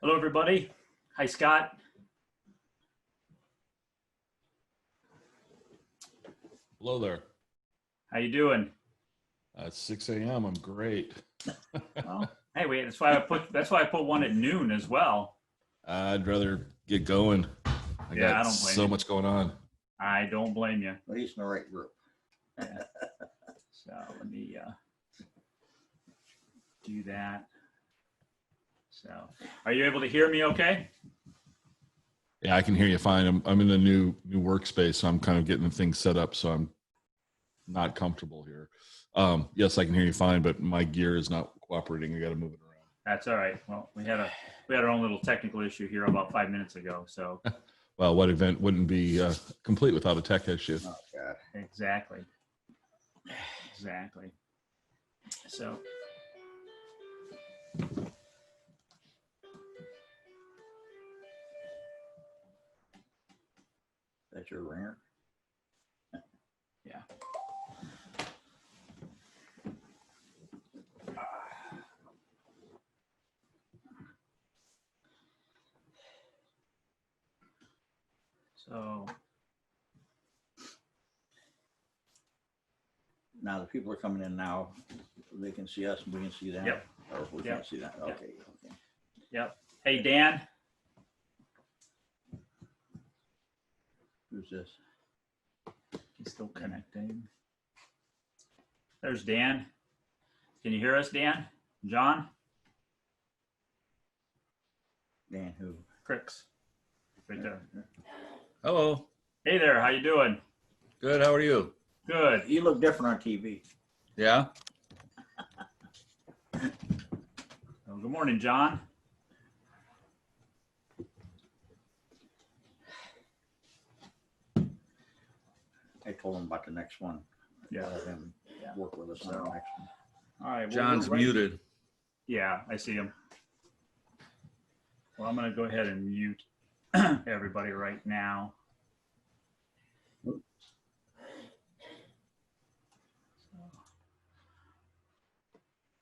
Hello, everybody. Hi, Scott. Hello there. How you doing? It's 6 a.m. I'm great. Well, hey, wait. That's why I put one at noon as well. I'd rather get going. I Yeah, I got don't blame so you. much going on. I don't blame you. Well, he's in the right group. Yeah. So let me do that. So, are you able to hear me? Okay. Yeah, I can hear you fine. I'm in a new workspace, so I'm kind of getting things set up, so I'm not comfortable here. Yes, I can hear you fine, but my gear is not cooperating. I got to move it around. That's all right. Well, we had our own little technical issue here about 5 minutes ago. So Well, what event wouldn't be complete without a tech issue? Oh, God. exactly. So That's your ringer. yeah. So Now the people are coming in now. They can see us and we can see them. Yep. Or we Yep. can't see that. Yep. Okay. Okay. yep. Hey, Dan. Who's this? He's still connecting. There's Dan. Can you hear us, Dan? John? Dan who? Cricks. Right there. Hello. Hey there, how you doing? Good. How are you? Good. You look different on TV. Yeah. Well, good morning, John. I told him about the next one. Yeah. Let him Yeah. work with us on the next one. All right. Well, John's we're ready. muted. Yeah, I see him. Well, I'm going to go ahead and mute everybody right now.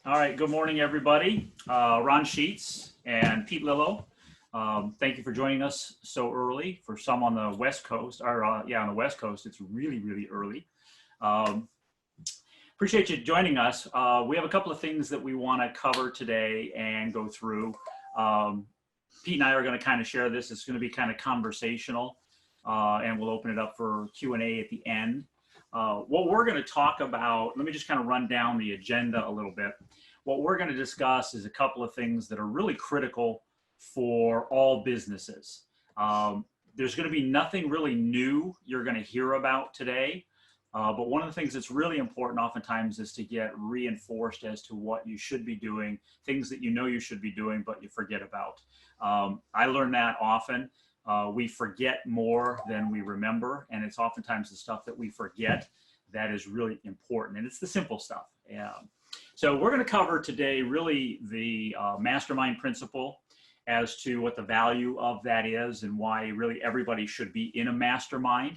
All right, good morning, everybody. Ron Sheets and Pete Lillo. Thank you for joining us so early. For some on the West Coast, or on the West Coast, it's really, really early. Appreciate you joining us. We have a couple of things that we want to cover today and go through. Pete and I are going to kind of share this. It's going to be kind of conversational, and we'll open it up for Q&A at the end. What we're going to talk about, let me just kind of run down the agenda a little bit. What we're going to discuss is a couple of things that are really critical for all businesses. There's going to be nothing really new you're going to hear about today. But one of the things that's really important oftentimes is to get reinforced as to what you should be doing, things that you know you should be doing, but you forget about. I learn that often. We forget more than we remember, and it's oftentimes the stuff that we forget that is really important, and it's the simple stuff. So we're going to cover today really the mastermind principle as to what the value of that is and why really everybody should be in a mastermind.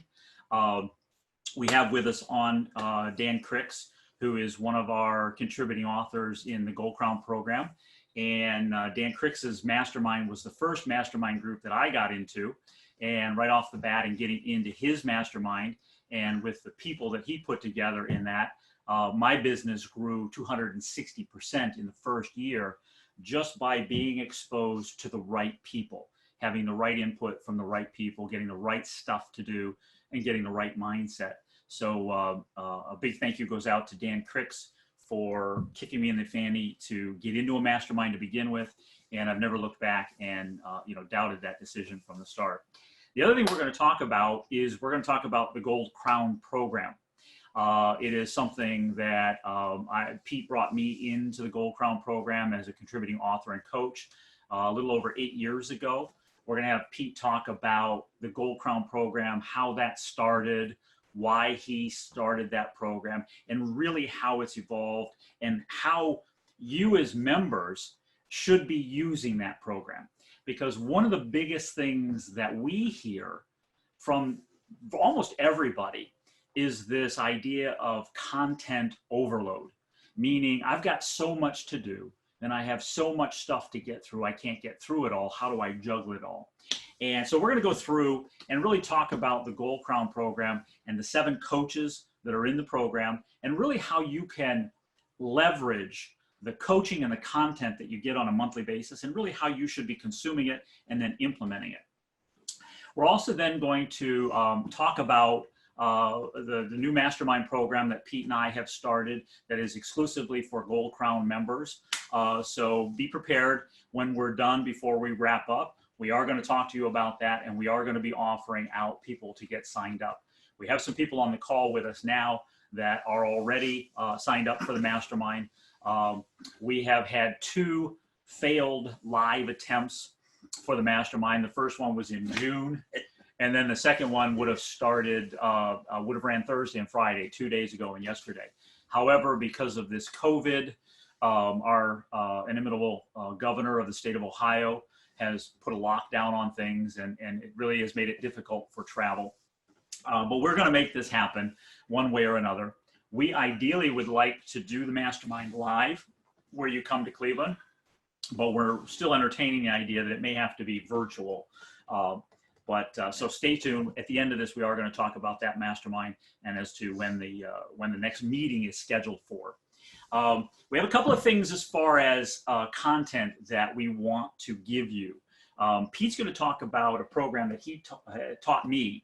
We have with us on Dan Cricks, who is one of our contributing authors in the Gold Crown program. And Dan Cricks's mastermind was the first mastermind group that I got into. And right off the bat, and getting into his mastermind and with the people that he put together in that, my business grew 260% in the first year just by being exposed to the right people, having the right input from the right people, getting the right stuff to do, and getting the right mindset. So a big thank you goes out to Dan Cricks for kicking me in the fanny to get into a mastermind to begin with. And I've never looked back and doubted that decision from the start. The other thing we're going to talk about is we're going to talk about the Gold Crown program. It is something that Pete brought me into the Gold Crown program as a contributing author and coach a little over 8 years ago. We're going to have Pete talk about the Gold Crown program, how that started, why he started that program, and really how it's evolved and how you as members should be using that program. Because one of the biggest things that we hear from almost everybody is this idea of content overload, meaning I've got so much to do. then I have so much stuff to get through. I can't get through it all. How do I juggle it all? And so we're going to go through and really talk about the Gold Crown program and the 7 coaches that are in the program, and really how you can leverage the coaching and the content that you get on a monthly basis, and really how you should be consuming it and then implementing it. We're also then going to talk about the new mastermind program that Pete and I have started that is exclusively for Gold Crown members. So be prepared when we're done before we wrap up. We are going to talk to you about that, and we are going to be offering out people to get signed up. We have some people on the call with us now that are already signed up for the mastermind. We have had 2 failed live attempts for the mastermind. The first one was in June, and then the second one would have started, would have ran Thursday and Friday, 2 days ago and yesterday. However, because of this COVID, our inimitable governor of the state of Ohio has put a lockdown on things, and it really has made it difficult for travel. But we're going to make this happen one way or another. We ideally would like to do the mastermind live where you come to Cleveland, but we're still entertaining the idea that it may have to be virtual. So stay tuned. At the end of this, we are going to talk about that mastermind and as to when the next meeting is scheduled for. We have a couple of things as far as content that we want to give you. Pete's going to talk about a program that he taught me,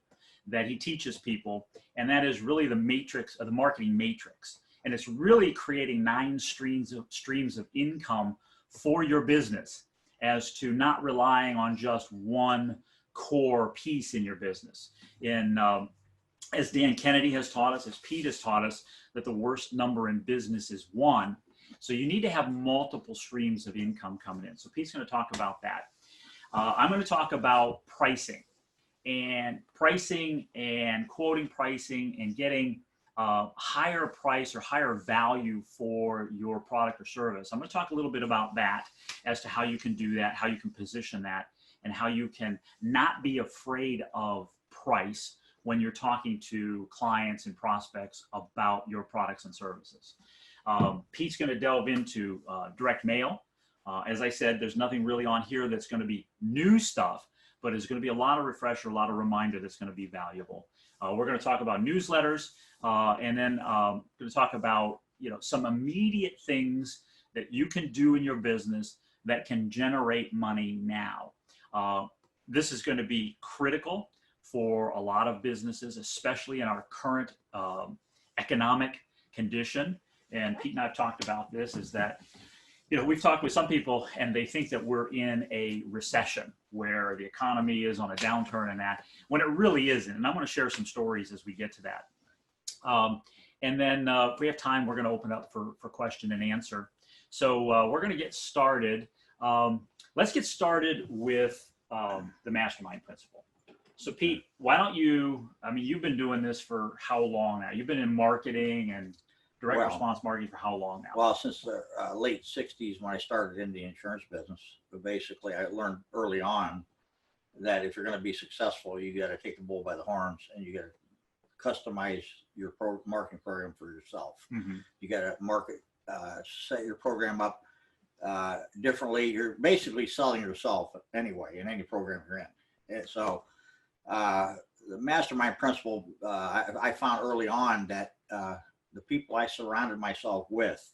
that he teaches people, and that is really the matrix, the marketing matrix. And it's really creating 9 streams of income for your business, as to not relying on just one core piece in your business. As Dan Kennedy has taught us, as Pete has taught us, that the worst number in business is 1. So you need to have multiple streams of income coming in. So Pete's going to talk about that. I'm going to talk about pricing and quoting pricing and getting higher price or higher value for your product or service. I'm going to talk a little bit about that, as to how you can do that, how you can position that, and how you can not be afraid of price when you're talking to clients and prospects about your products and services. Pete's going to delve into direct mail. As I said, there's nothing really on here that's going to be new stuff, but it's going to be a lot of refresher, a lot of reminder that's going to be valuable. We're going to talk about newsletters, and then going to talk about some immediate things that you can do in your business that can generate money now. This is going to be critical for a lot of businesses, especially in our current economic condition. And Pete and I have talked about this, is that we've talked with some people and they think that we're in a recession where the economy is on a downturn, and that, when it really isn't. And I'm going to share some stories as we get to that. And then if we have time, we're going to open up for question and answer. So we're going to get started. Let's get started with the mastermind principle. So Pete, why don't you, you've been doing this for how long now? You've been in marketing and direct response marketing for how long now? Well, since the late 60s, when I started in the insurance business. But basically, I learned early on that if you're going to be successful, you got to take the bull by the horns, and you got to customize your marketing program for yourself. Mm-hmm. You got to set your program up differently. You're basically selling yourself anyway in any program you're in. And so the mastermind principle, I found early on that the people I surrounded myself with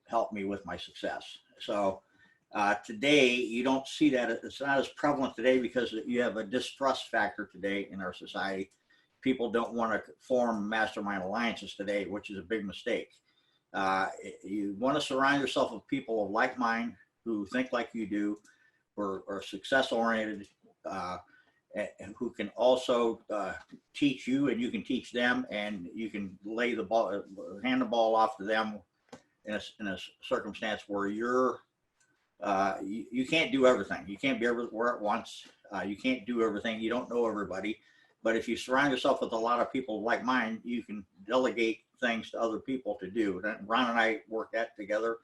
helped me with my success. So today, you don't see that. It's not as prevalent today because you have a distrust factor today in our society. People don't want to form mastermind alliances today, which is a big mistake. You want to surround yourself with people of like mind, who think like you do, or are success oriented, and who can also teach you, and you can teach them, and you can hand the ball off to them in a circumstance where you can't do everything. You can't be everywhere at once. You can't do everything. You don't know everybody. But if you surround yourself with a lot of people like mine, you can delegate things to other people to do. Ron and I work that together.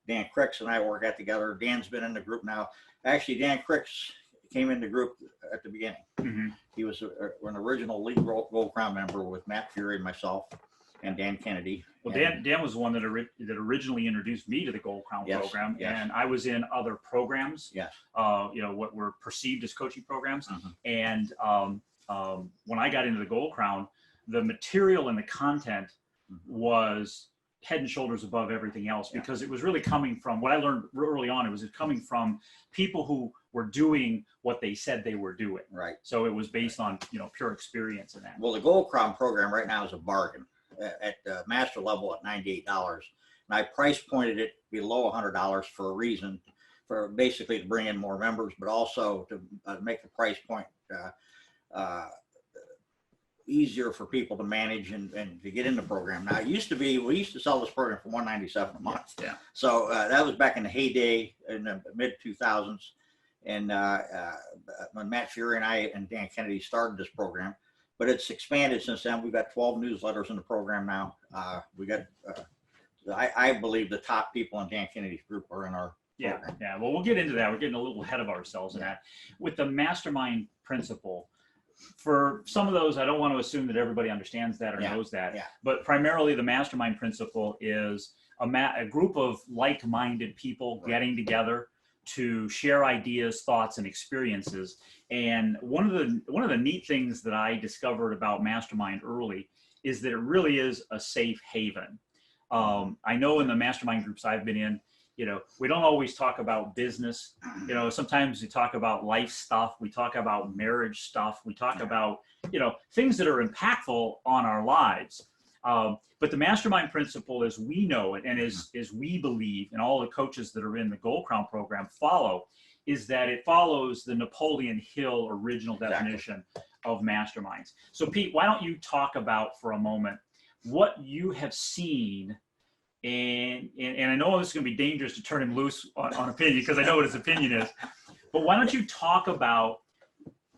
Dan Cricks and I work that together. Dan's been in the group now. Actually, Dan Cricks came in the group at the beginning. Mm-hmm. He was an original lead Gold Crown member with Matt Fury and myself. and Dan Kennedy. Well, And- Dan was the one that originally introduced me to the Gold Crown Yes, program, yes. and I was in other programs. Yes. What were perceived as coaching programs, Mhm. and when I got into the Gold Crown, the material and the content Mhm. was head and shoulders above everything else, Yeah. because it was really coming from what I learned early on. It was coming from people who were doing what they said they were doing. Right. So it was based on pure experience in that. Well, the Gold Crown program right now is a bargain at the master level at $98. And I price pointed it below $100 for a reason, for basically to bring in more members, but also to make the price point easier for people to manage and to get in the program. Now, it used to be, we used to sell this program for $197 a month. Yeah. So that was back in the heyday in the mid 2000s. And when Matt Fury and I and Dan Kennedy started this program, but it's expanded since then. We've got 12 newsletters in the program now. We got, I believe the top people in Dan Kennedy's group are in our program. Yeah. Well, we'll get into that. We're getting a little ahead of ourselves in that. With the mastermind principle, for some of those, I don't want to assume that everybody understands that or Yeah, knows that. yeah. But primarily, the mastermind principle is a group of like-minded people Right. getting together to share ideas, thoughts, and experiences. And one of the neat things that I discovered about Mastermind early is that it really is a safe haven. I know in the mastermind groups I've been in, we don't always talk about business. Sometimes we talk about life stuff. We talk about marriage stuff. We talk about, things that are impactful on our lives. But the mastermind principle, as we know it, and as we believe, and all the coaches that are in the Gold Crown program follow, is that it follows the Napoleon Hill original definition of masterminds. So Pete, why don't you talk about for a moment what you have seen, and I know this is going to be dangerous to turn him loose on opinion, because I know what his opinion is, but why don't you talk about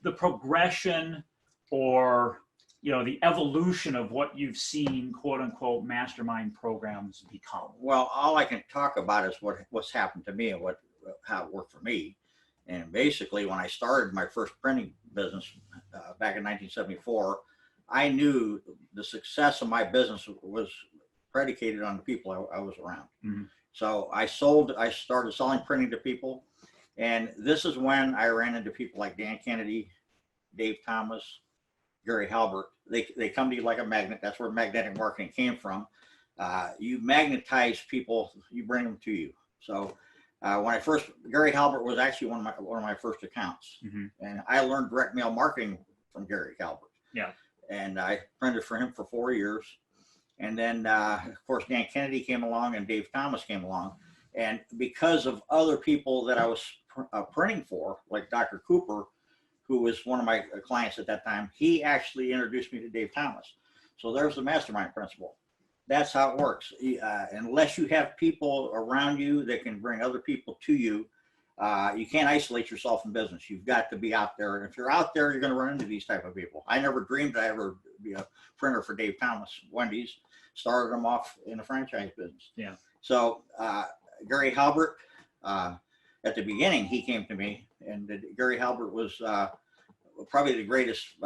the progression or the evolution of what you've seen, quote unquote, mastermind programs become? Well, all I can talk about is what's happened to me and how it worked for me. And basically, when I started my first printing business back in 1974, I knew the success of my business was predicated on the people I was around. Mhm. So I started selling printing to people. And this is when I ran into people like Dan Kennedy, Dave Thomas, Gary Halbert. They come to you like a magnet. That's where magnetic marketing came from. You magnetize people, you bring them to you. So Gary Halbert was actually one of my first accounts. Mhm. And I learned direct mail marketing from Gary Halbert. Yeah. And I printed for him for 4 years. And then, of course, Dan Kennedy came along and Dave Thomas came along. And because of other people that I was printing for, like Dr. Cooper, who was one of my clients at that time, he actually introduced me to Dave Thomas. So there's the mastermind principle. That's how it works. Unless you have people around you that can bring other people to you, you can't isolate yourself in business. You've got to be out there. And if you're out there, you're going to run into these type of people. I never dreamed I'd ever be a printer for Dave Thomas. Wendy's started them off in the franchise business. Yeah. So Gary Halbert, at the beginning, he came to me, and Gary Halbert was probably the greatest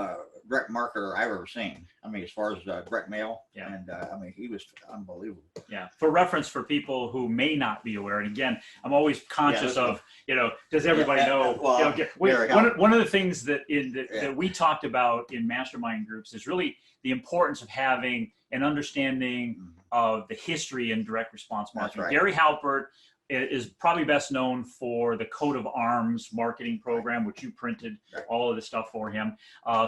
direct marketer I've ever seen. I mean, as far as direct mail, Yeah. and I mean, he was unbelievable. Yeah. For reference, for people who may not be aware, and again, I'm always conscious Yeah, of, does everybody Yeah, know? well, Gary Halbert. One of the things that Yeah. that we talked about in mastermind groups is really the importance of having an understanding of the history in direct response That's marketing. right. Gary Halbert is probably best known for the coat of arms marketing program, which you printed Right. all of the stuff for him.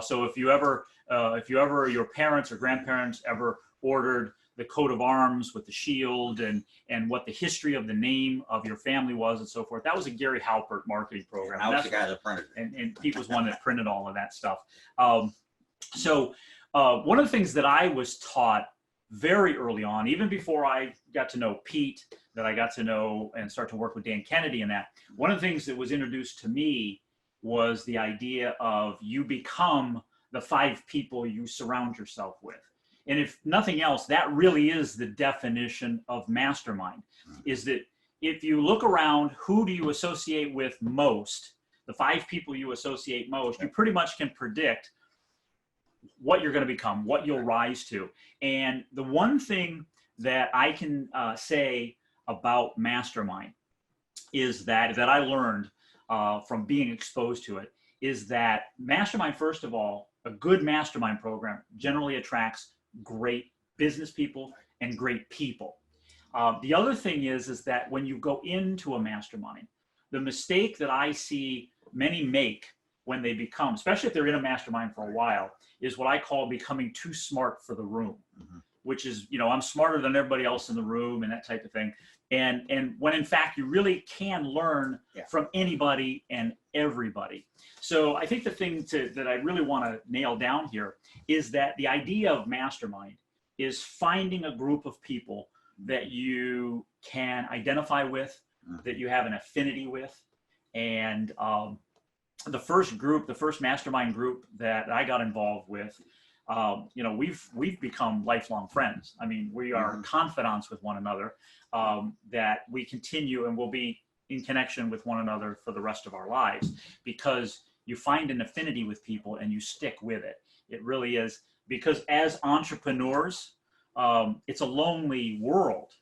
So if you ever, your parents or grandparents ever ordered the coat of arms with the shield and what the history of the name of your family was and so forth, that was a Gary Halbert marketing program. I And was that's the guy that printed it. and Pete was one that printed all of that stuff. So one of the things that I was taught very early on, even before I got to know Pete, that I got to know and start to work with Dan Kennedy and that, one of the things that was introduced to me was the idea of you become the 5 people you surround yourself with. And if nothing else, that really is the definition of mastermind, is that if you look around, who do you associate with most, the 5 people you associate most, you pretty much can predict what you're going to become, what you'll rise to. And the one thing that I can say about Mastermind is that I learned from being exposed to it is that Mastermind, first of all, a good Mastermind program generally attracts great business people and great people. The other thing is that when you go into a Mastermind, the mistake that I see many make when they become, especially if they're in a Mastermind for a while, is what I call becoming too smart for the room, which is, I'm smarter than everybody else in the room and that type of thing. And when in fact you really can learn from anybody and everybody. So I think the thing that I really want to nail down here is that the idea of Mastermind is finding a group of people that you can identify with, that you have an affinity with. And the first Mastermind group that I got involved with, we've become lifelong friends. I mean, we are confidants with one another, that we continue and will be in connection with one another for the rest of our lives, because you find an affinity with people and you stick with it. It really is, because as entrepreneurs, it's a lonely world.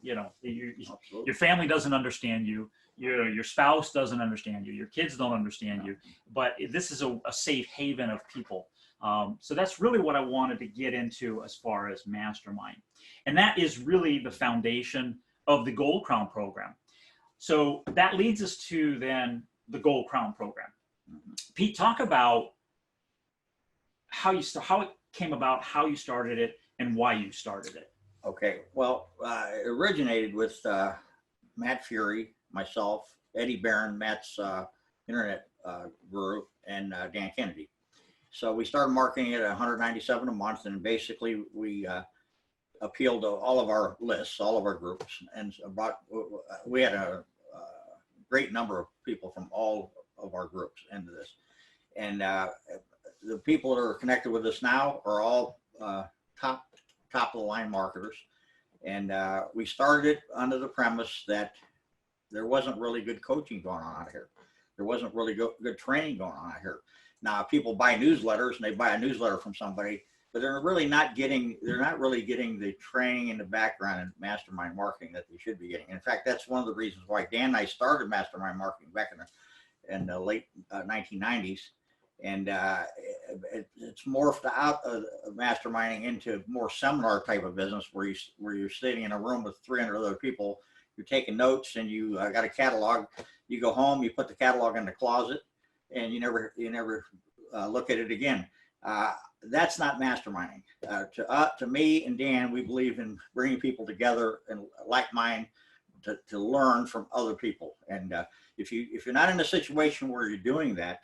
Your family doesn't understand you. Your spouse doesn't understand you. Your kids don't understand you. But this is a safe haven of people. So that's really what I wanted to get into as far as Mastermind. And that is really the foundation of the Gold Crown program. So that leads us to then the Gold Crown program. Pete, talk about how it came about, how you started it, and why you started it. Okay, well, it originated with Matt Fury, myself, Eddie Barron, Matt's internet guru, and Dan Kennedy. So we started marketing it at $197 a month, and basically we appealed to all of our lists, all of our groups, and we had a great number of people from all of our groups into this. And the people that are connected with us now are all top of the line marketers. And we started it under the premise that there wasn't really good coaching going on out here. There wasn't really good training going on out here. Now people buy newsletters and they buy a newsletter from somebody, but they're not really getting the training and the background in Mastermind marketing that they should be getting. In fact, that's one of the reasons why Dan and I started Mastermind marketing back in the late 1990s. And it's morphed out of masterminding into more seminar type of business where you're sitting in a room with 300 other people, you're taking notes, and you got a catalog. You go home, you put the catalog in the closet, and you never look at it again. That's not masterminding. To me and Dan, we believe in bringing people together and like mind to learn from other people. And if you're not in a situation where you're doing that,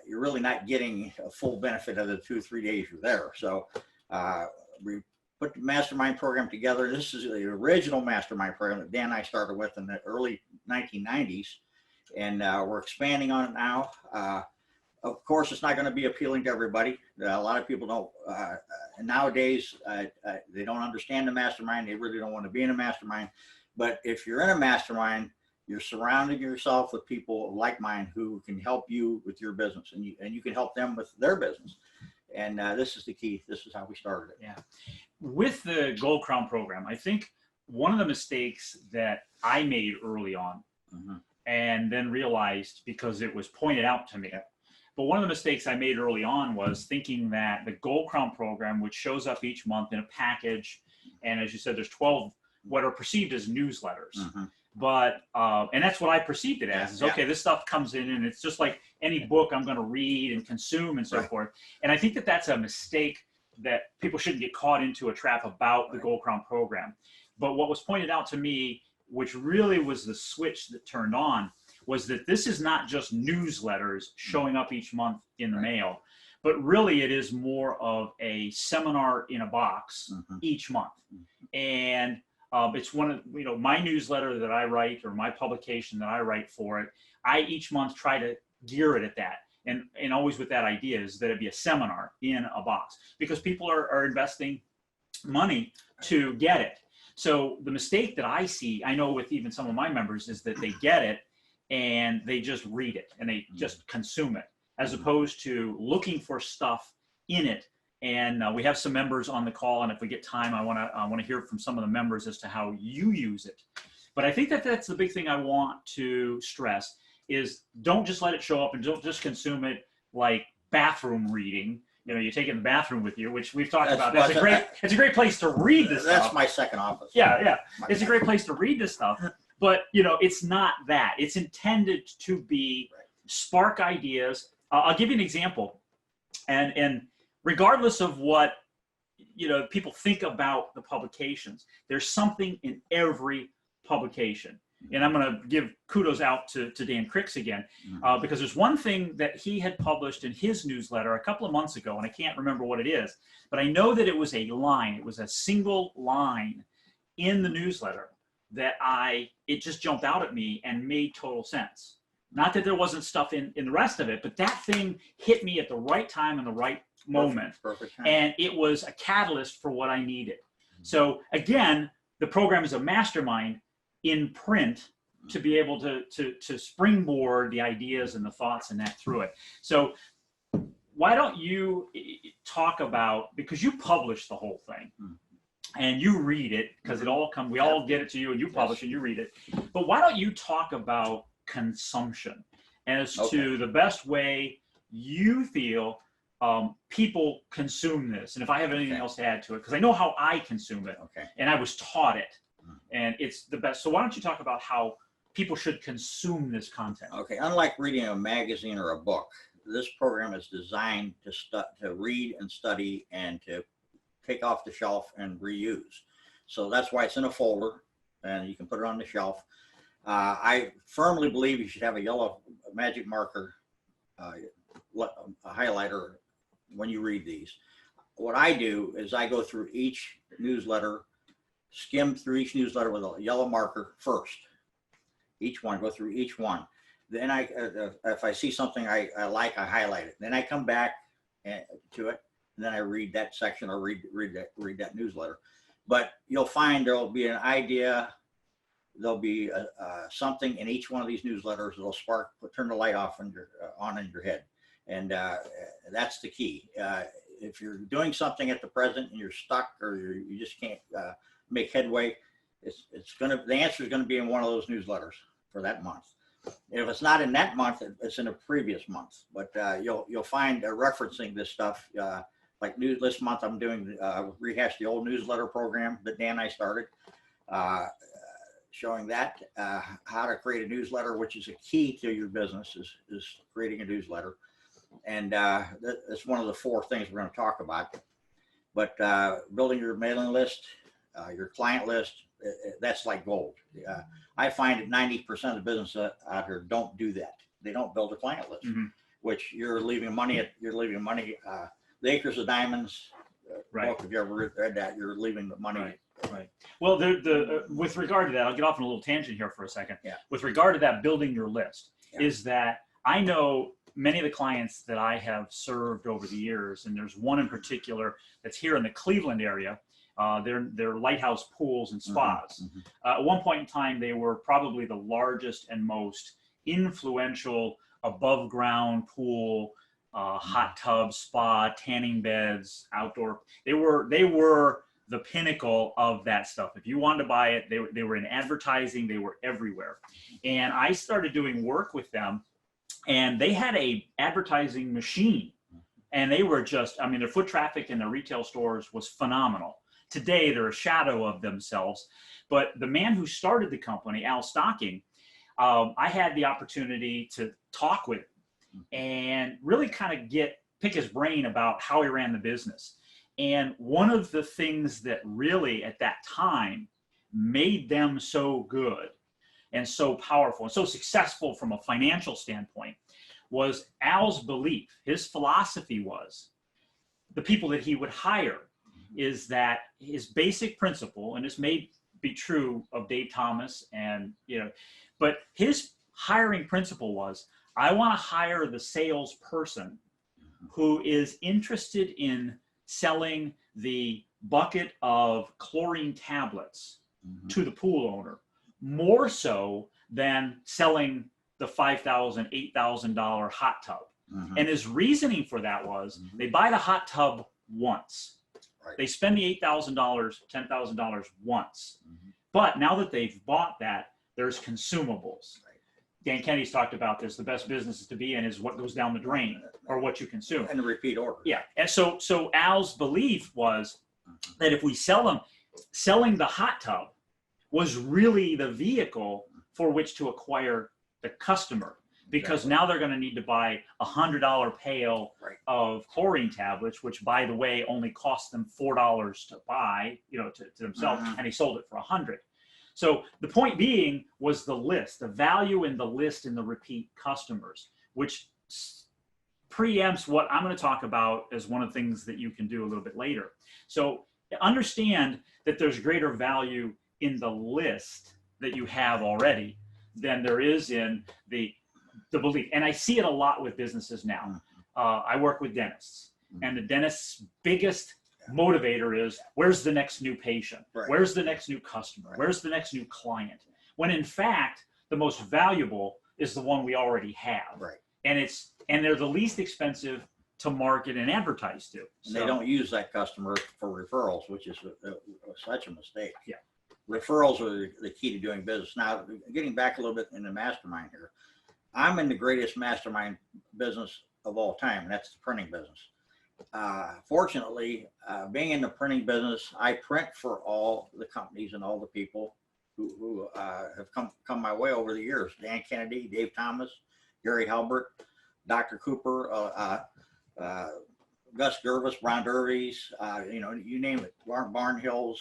you're really not getting a full benefit of the 2 or 3 days you're there. So we put the Mastermind program together. This is the original Mastermind program that Dan and I started with in the early 1990s, and we're expanding on it now. Of course, it's not going to be appealing to everybody. A lot of people don't, nowadays, they don't understand the Mastermind. They really don't want to be in a Mastermind. But if you're in a Mastermind, you're surrounding yourself with people like mine who can help you with your business, and you can help them with their business. And this is the key. This is how we started it. Yeah. With the Gold Crown program, I think one of the mistakes that I made early on, and then realized because it was pointed out to me, but one of the mistakes I made early on was thinking that the Gold Crown program, which shows up each month in a package, and as you said, there's 12 what are perceived as newsletters. But, and that's what I perceived it as, is okay, this stuff comes in and it's just like any book I'm going to read and consume and so forth. And I think that that's a mistake that people shouldn't get caught into a trap about the Gold Crown program. But what was pointed out to me, which really was the switch that turned on, was that this is not just newsletters showing up each month in the mail, but really it is more of a seminar in a box each month. And it's one of, my newsletter that I write, or my publication that I write for it, I each month try to gear it at that. And always with that idea is that it'd be a seminar in a box, because people are investing money to get it. So the mistake that I see, I know with even some of my members, is that they get it and they just read it and they just consume it. as opposed to looking for stuff in it. And we have some members on the call, and if we get time, I want to hear from some of the members as to how you use it. But I think that that's the big thing I want to stress is don't just let it show up and don't just consume it like bathroom reading. You know, you take it in the bathroom with you, which we've talked about. It's a great place to read this stuff. That's my second office. Yeah. It's a great place to read this stuff. But, you know, it's not that. It's intended to be spark ideas. I'll give you an example. And regardless of what, you know, people think about the publications, there's something in every publication. And I'm going to give kudos out to Dan Cricks again, because there's one thing that he had published in his newsletter a couple of months ago, and I can't remember what it is, but I know that it was a line. It was a single line in the newsletter that it just jumped out at me and made total sense. Not that there wasn't stuff in the rest of it, but that thing hit me at the right time and the right moment. Perfect time. And it was a catalyst for what I needed. So again, the program is a mastermind in print to be able to springboard the ideas and the thoughts and that through it. So why don't you talk about, because you publish the whole thing and you read it, because we all get it to you and you publish and you read it. But why don't you talk about consumption as to the best way you feel people consume this, and if I have anything else to add to it, because I know how I consume it, and I was taught it, and it's the best. So why don't you talk about how people should consume this content? Okay, unlike reading a magazine or a book, this program is designed to read and study and to take off the shelf and reuse. So that's why it's in a folder, and you can put it on the shelf. I firmly believe you should have a yellow magic marker, a highlighter when you read these. What I do is I go through each newsletter, skim through each newsletter with a yellow marker first. Each one, go through each one. Then if I see something I like, I highlight it. Then I come back to it, and then I read that section or read that newsletter. But you'll find there'll be an idea. There'll be something in each one of these newsletters that'll turn the light off on in your head. And that's the key. If you're doing something at the present and you're stuck or you just can't make headway, the answer is going to be in one of those newsletters for that month. If it's not in that month, it's in a previous month. But you'll find referencing this stuff. Like this month, I'm doing rehash the old newsletter program that Dan and I started. Showing that how to create a newsletter, which is a key to your business, is creating a newsletter. And that's one of the 4 things we're going to talk about. But building your mailing list, your client list, that's like gold. I find that 90% of the business out here don't do that. They don't build a client list, which you're leaving money. The Acres of Diamonds. Right. Book, if you ever read that, you're leaving the money. Right. Well, with regard to that, I'll get off on a little tangent here for a second. Yeah. With regard to that, building your list, is that I know many of the clients that I have served over the years, and there's one in particular that's here in the Cleveland area. They're lighthouse pools and spas. At one point in time, they were probably the largest and most influential above ground pool, hot tub, spa, tanning beds, outdoor. They were the pinnacle of that stuff. If you wanted to buy it, they were in advertising, they were everywhere. And I started doing work with them, and they had a advertising machine, and they were just, I mean, their foot traffic in their retail stores was phenomenal. Today, they're a shadow of themselves. But the man who started the company, Al Stocking, I had the opportunity to talk with and really kind of pick his brain about how he ran the business. And one of the things that really at that time made them so good and so powerful and so successful from a financial standpoint was Al's belief. His philosophy was the people that he would hire is that his basic principle, and this may be true of Dave Thomas but his hiring principle was, I want to hire the salesperson who is interested in selling the bucket of chlorine tablets to the pool owner, more so than selling the $5,000, $8,000 hot tub. Mhm. And his reasoning for that was they buy the hot tub once. Right. They spend the $8,000, $10,000 once. Mhm. But now that they've bought that, there's consumables. Right. Dan Kenny's talked about this. The best businesses to be in is what goes down the drain or what you consume. And the repeat order. Yeah. And so Al's belief was that if we sell them, selling the hot tub was really the vehicle for which to acquire the customer. Because Exactly. now they're going to need to buy a $100 pail Right. of chlorine tablets, which, by the way, only cost them $4 to buy, to themselves, Mhm. and he sold it for $100. So the point being was the list, the value in the list in the repeat customers, which preempts what I'm going to talk about as one of the things that you can do a little bit later. So understand that there's greater value in the list that you have already than there is in the belief. And I see it a lot with businesses now. I work with dentists, and the dentist's biggest motivator is where's the next new patient? Right. Where's the next new customer? Right. Where's the next new client? When in fact, the most valuable is the one we already have. Right. And they're the least expensive to market and advertise to. And they don't use that customer for referrals, which is such a mistake. Yeah. Referrals are the key to doing business. Now, getting back a little bit in the mastermind here, I'm in the greatest mastermind business of all time, and that's the printing business. Fortunately, being in the printing business, I print for all the companies and all the people who have come my way over the years. Dan Kennedy, Dave Thomas, Gary Halbert, Dr. Cooper, Gus Gervis, Ron Dervies, you name it, Barnhills.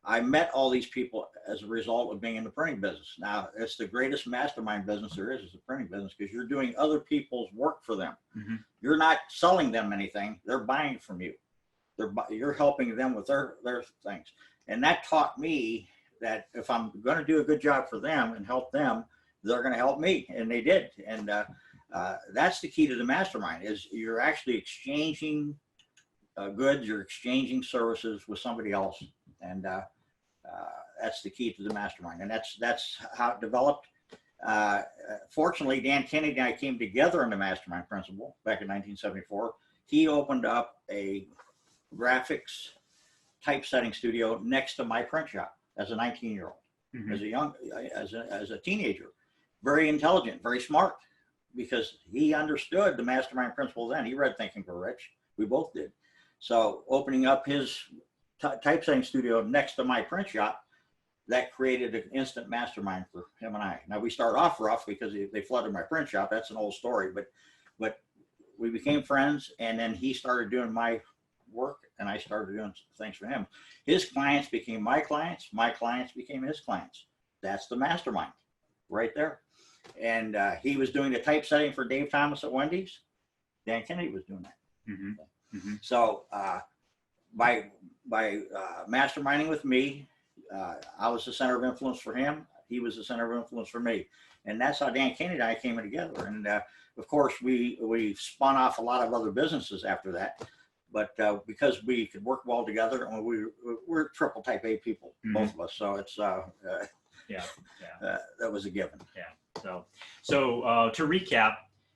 I met all these people as a result of being in the printing business. Now, it's the greatest mastermind business there is the printing business, because you're doing other people's work for them. Mm-hmm. You're not selling them anything. They're buying from you. You're helping them with their things. And that taught me that if I'm going to do a good job for them and help them, they're going to help me. And they did. And that's the key to the mastermind, is you're actually exchanging goods, you're exchanging services with somebody else. And that's the key to the mastermind. And that's how it developed. Fortunately, Dan Kennedy and I came together in the mastermind principle back in 1974. He opened up a graphics typesetting studio next to my print shop as a 19-year-old, Mm-hmm. as a teenager, very intelligent, very smart, because he understood the mastermind principle then. He read Think and Grow Rich. We both did. So opening up his typesetting studio next to my print shop, that created an instant mastermind for him and I. Now, we started off rough because they flooded my print shop. That's an old story, but we became friends, and then he started doing my work and I started doing things for him. His clients became my clients became his clients. That's the mastermind right there. And he was doing the typesetting for Dave Thomas at Wendy's. Dan Kennedy was doing that. Mm-hmm. Mm-hmm. So by masterminding with me, I was the center of influence for him. He was the center of influence for me. And that's how Dan Kennedy and I came together. And of course, we spun off a lot of other businesses after that. But because we could work well together, and we're triple type A people, both of us. So it's that was a given. Yeah. So to recap,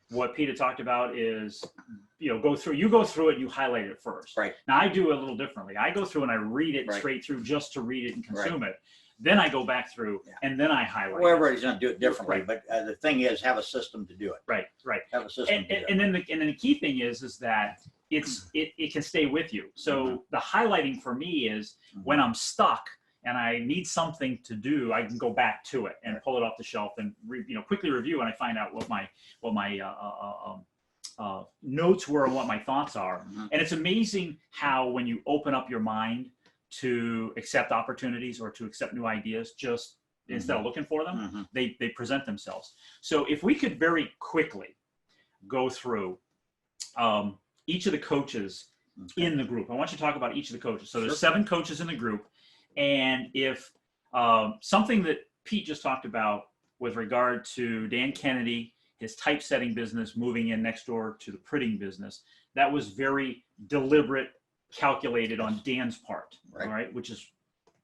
what Peter talked about is, you go through it and you highlight it first. Right. Now I do a little differently. I go through and I read it Right. straight through just to read it and consume it. Then I go back through and then I highlight Well, it. everybody's going to do it differently, Right. but the thing is, have a system to do it. Right. Have a system. And then the key thing is that it can stay with you. So the highlighting for me is when I'm stuck and I need something to do, I can go back to it and pull it off the shelf and quickly review, and I find out what my notes were and what my thoughts are. And it's amazing how when you open up your mind to accept opportunities or to accept new ideas, just instead of looking for them, they present themselves. So if we could very quickly go through each of the coaches in the group. I want you to talk about each of the coaches. So there's 7 coaches in the group. And if something that Pete just talked about with regard to Dan Kennedy, his typesetting business moving in next door to the printing business, that was very deliberate, calculated on Dan's part, all right, which is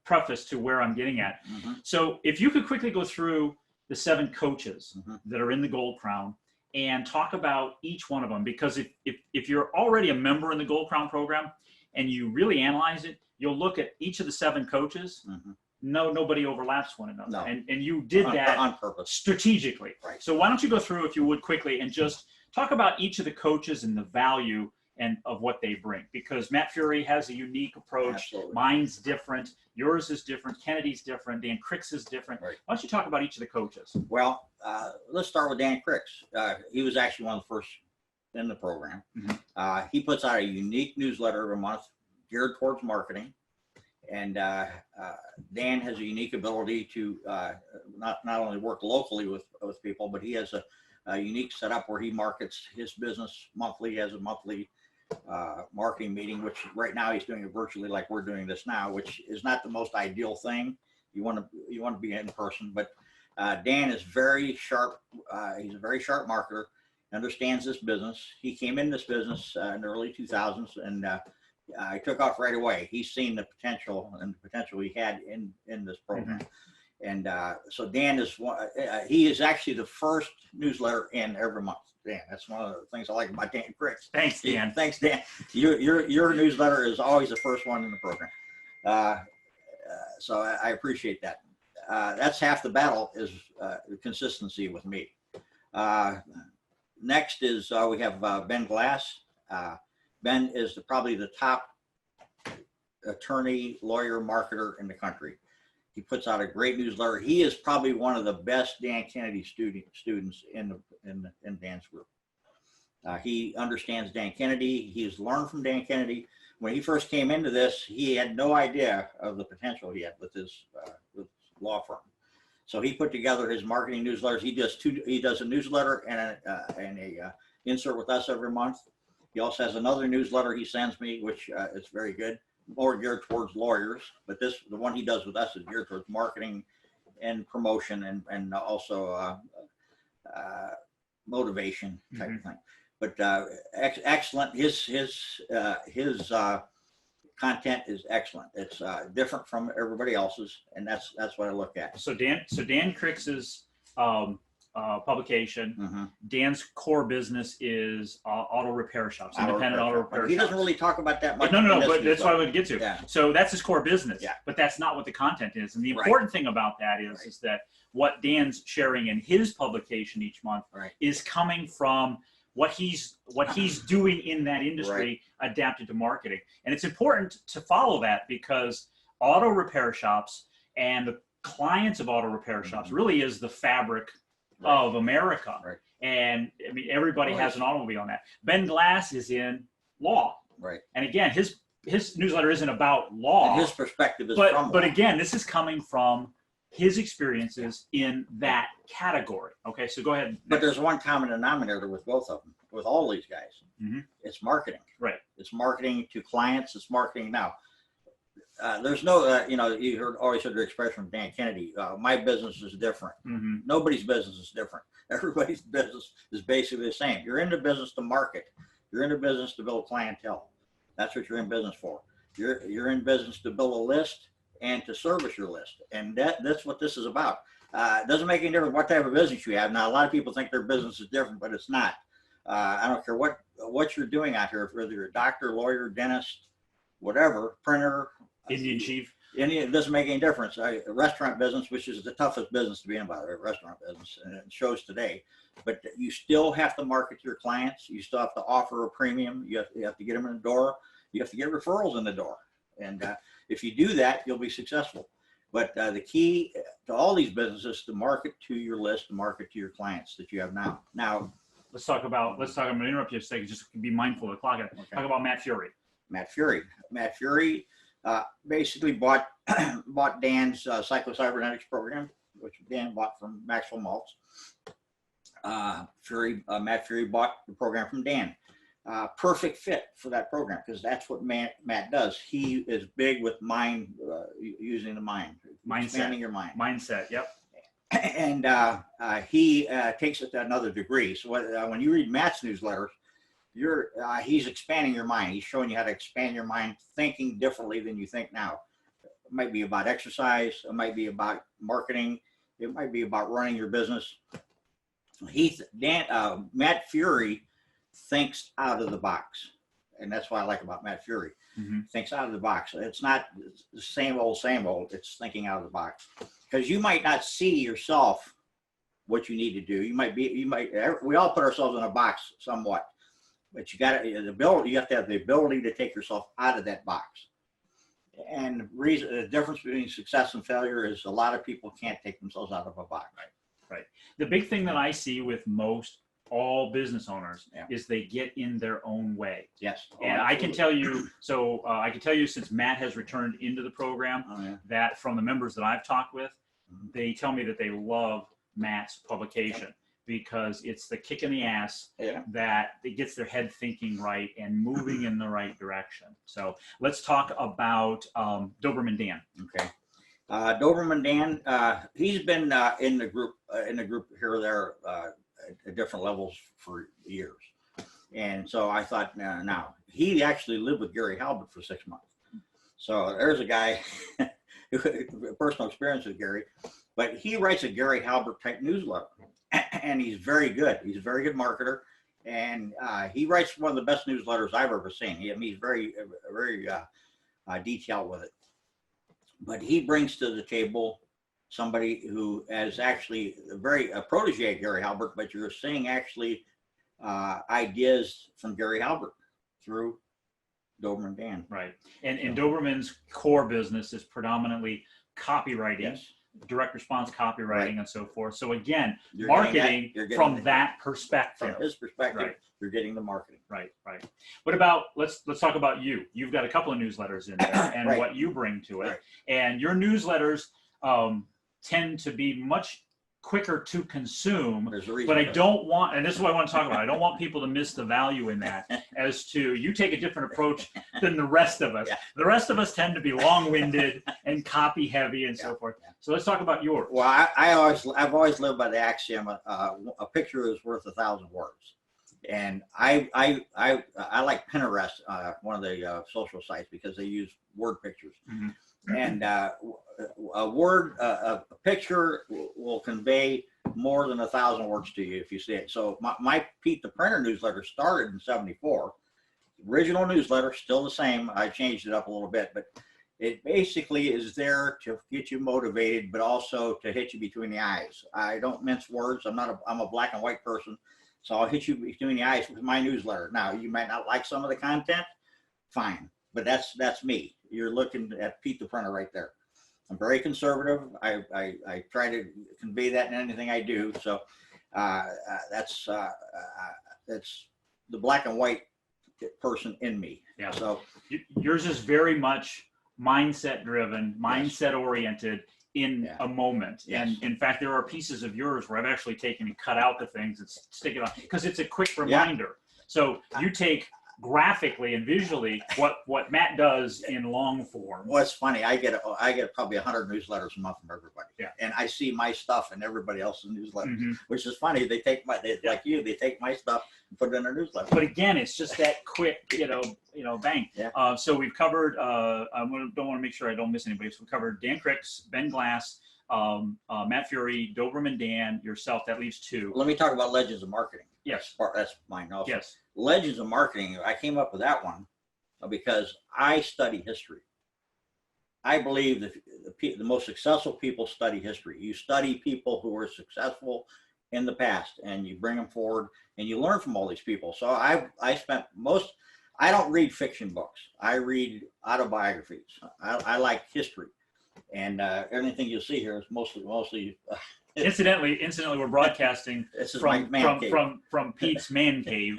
preface to where I'm getting at. So if you could quickly go through the 7 coaches that are in the Gold Crown and talk about each one of them, because if you're already a member in the Gold Crown program and you really analyze it, you'll look at each of the 7 coaches. Mhm. Nobody overlaps one another. No. And you did that on purpose. strategically. Right. So why don't you go through, if you would, quickly and just talk about each of the coaches and the value and of what they bring, because Matt Fury has a unique approach. Absolutely. Mine's different. Yours is different. Kennedy's different. Dan Cricks is different. Right. Why don't you talk about each of the coaches? Well, let's start with Dan Cricks. He was actually one of the first in the program. Mhm. He puts out a unique newsletter every month geared towards marketing. And Dan has a unique ability to not only work locally with people, but he has a unique setup where he markets his business monthly. He has a monthly marketing meeting, which right now he's doing it virtually like we're doing this now, which is not the most ideal thing. You want to be in person, but Dan is very sharp. He's a very sharp marketer, understands this business. He came in this business in the early 2000s, and he took off right away. He's seen the potential he had in this program. And so Dan is he is actually the first newsletter in every month. Dan, that's one of the things I like about Dan Cricks. Thanks, Dan. Thanks, Dan. Your newsletter is always the first one in the program. So I appreciate that. That's half the battle, is consistency with me. Next is we have Ben Glass. Ben is probably the top attorney, lawyer, marketer in the country. He puts out a great newsletter. He is probably one of the best Dan Kennedy students in Dan's group. He understands Dan Kennedy. He's learned from Dan Kennedy. When he first came into this, he had no idea of the potential he had with his law firm. So he put together his marketing newsletters. He does a newsletter and a insert with us every month. He also has another newsletter he sends me, which is very good, more geared towards lawyers. But the one he does with us is geared towards marketing and promotion and also motivation type of thing. But excellent. His content is excellent. It's different from everybody else's, and that's what I look at. So Dan Cricks's publication. Mm-hmm. Dan's core business is auto repair shops, independent auto repair shops. He doesn't really talk about that much. No, but that's what I would get to. Yeah. So that's his core business. Yeah. But that's not what the content is. And the important thing about that is that what Dan's sharing in his publication each month is coming from what he's doing in that industry adapted to marketing. And it's important to follow that, because auto repair shops and the clients of auto repair shops really is the fabric of America. Right. And I mean, everybody has an automobile on that. Ben Glass is in law. Right. And again, his newsletter isn't about law. And his perspective is but again, this is coming from his experiences in that category. Okay, so go ahead. But there's one common denominator with both of them, with all these guys. Mm-hmm. It's marketing. Right. It's marketing to clients. It's marketing now. There's no, you always heard the expression from Dan Kennedy, my business is different. Mm-hmm. Nobody's business is different. Everybody's business is basically the same. You're in the business to market. You're in the business to build clientele. That's what you're in business for. You're in business to build a list and to service your list. And that's what this is about. It doesn't make any difference what type of business you have. Now, a lot of people think their business is different, but it's not. I don't care what you're doing out here, whether you're a doctor, lawyer, dentist, whatever, printer, Indian chief. it doesn't make any difference. A restaurant business, which is the toughest business to be in, by the way, restaurant business, and it shows today. But you still have to market to your clients. You still have to offer a premium. You have to get them in the door. You have to get referrals in the door. And if you do that, you'll be successful. But the key to all these businesses is to market to your list, to market to your clients that you have now. Now, I'm going to interrupt you a second, just be mindful of the clock. Okay. Talk about Matt Fury. Matt Fury basically bought Dan's psycho-cybernetics program, which Dan bought from Maxwell Maltz. Matt Fury bought the program from Dan. Perfect fit for that program, because that's what Matt does. He is big with mind, using the mind, expanding your mind. Mindset, yep. And he takes it to another degree. So when you read Matt's newsletters, he's expanding your mind. He's showing you how to expand your mind, thinking differently than you think now. It might be about exercise. It might be about marketing. It might be about running your business. Matt Fury thinks out of the box, and that's what I like about Matt Fury. Mhm. Thinks out of the box. It's not the same old, same old. It's thinking out of the box, because you might not see yourself what you need to do. We all put ourselves in a box somewhat, but you have to have the ability to take yourself out of that box. And the difference between success and failure is a lot of people can't take themselves out of a box. The big thing that I see with most all business owners Yeah. is they get in their own way. Yes. And I can tell you, I can tell you since Matt has returned into the program, Oh, yeah. that from the members that I've talked with, Mhm. they tell me that they love Matt's publication because it's the kick in the ass Yeah. that it gets their head thinking right and moving in the right direction. So let's talk about Doberman Dan. Okay. Doberman Dan, he's been in the group here or there at different levels for years. And so I thought, now he actually lived with Gary Halbert for 6 months. So there's a guy, personal experience with Gary, but he writes a Gary Halbert type newsletter, and he's very good. He's a very good marketer, and he writes one of the best newsletters I've ever seen. He's very detailed with it. But he brings to the table somebody who is actually a protege of Gary Halbert, but you're seeing actually ideas from Gary Halbert through Doberman Dan. Right. And Doberman's core business is predominantly copywriting, Yes. direct response copywriting, and so forth. So again, You're marketing getting from that perspective. From his perspective, Right. you're getting the marketing. Right. What about, let's talk about you. You've got a couple of newsletters in there and Right. what you bring to it. Right. And your newsletters tend to be much quicker to consume. There's a reason. But I for don't want, and this is what I want to talk about, I don't want people to miss the value in that, as to you take a different approach than the rest of us. Yeah. The rest of us tend to be long-winded and copy heavy and so forth. So let's talk about yours. Well, I've always lived by the axiom: a picture is worth 1,000 words. And I like Pinterest, one of the social sites, because they use word pictures. Mhm. And a picture will convey more than 1,000 words to you if you see it. So my Pete the Printer newsletter started in '74. Original newsletter, still the same. I changed it up a little bit, but it basically is there to get you motivated, but also to hit you between the eyes. I don't mince words. I'm a black and white person, so I'll hit you between the eyes with my newsletter. Now, you might not like some of the content, fine, but that's me. You're looking at Pete the Printer right there. I'm very conservative. I try to convey that in anything I do. So that's the black and white person in me. Yeah. So Yours is very much mindset driven, mindset oriented in Yeah. a moment. Yes. And in fact, there are pieces of yours where I've actually taken and cut out the things and stick it on, because it's a quick reminder. So you take graphically and visually what Matt does in long form. what's funny, I get probably 100 newsletters a month from everybody. Yeah. And I see my stuff in everybody else's newsletters, Mhm. which is funny. They take like you, they take my stuff and put it in their newsletter. But again, it's just that quick, bang. Yeah. So we've covered, don't want to make sure I don't miss anybody. So we covered Dan Cricks, Ben Glass, Matt Fury, Doberman Dan, yourself. That leaves two. Let me talk about Legends of Marketing. Yes. That's mine also. Yes. Legends of Marketing, I came up with that one because I study history. I believe that the most successful people study history. You study people who were successful in the past, and you bring them forward, and you learn from all these people. So I don't read fiction books. I read autobiographies. I like history, and everything you'll see here is mostly. Incidentally, we're broadcasting This is my man cave. from Pete's man cave,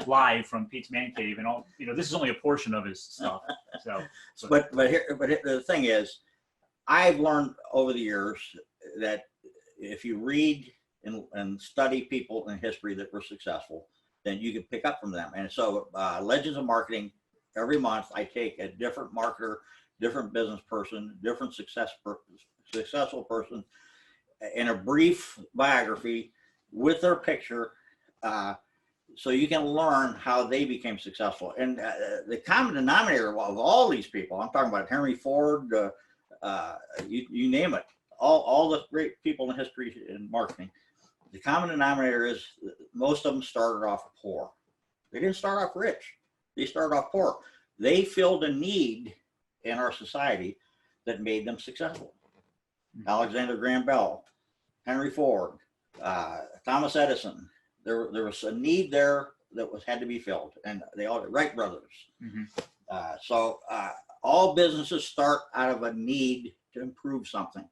live from Pete's man cave, and all. This is only a portion of his stuff. So But the thing is, I've learned over the years that if you read and study people in history that were successful, then you can pick up from them. And so Legends of Marketing, every month I take a different marketer, different business person, different successful person in a brief biography with their picture, so you can learn how they became successful. And the common denominator of all these people, I'm talking about Henry Ford, you name it, all the great people in history and marketing, the common denominator is most of them started off poor. They didn't start off rich. They started off poor. They filled a need in our society that made them successful. Alexander Graham Bell, Henry Ford, Thomas Edison. There was a need there that had to be filled, and they all Wright brothers. Mhm. So all businesses start out of a need to improve something.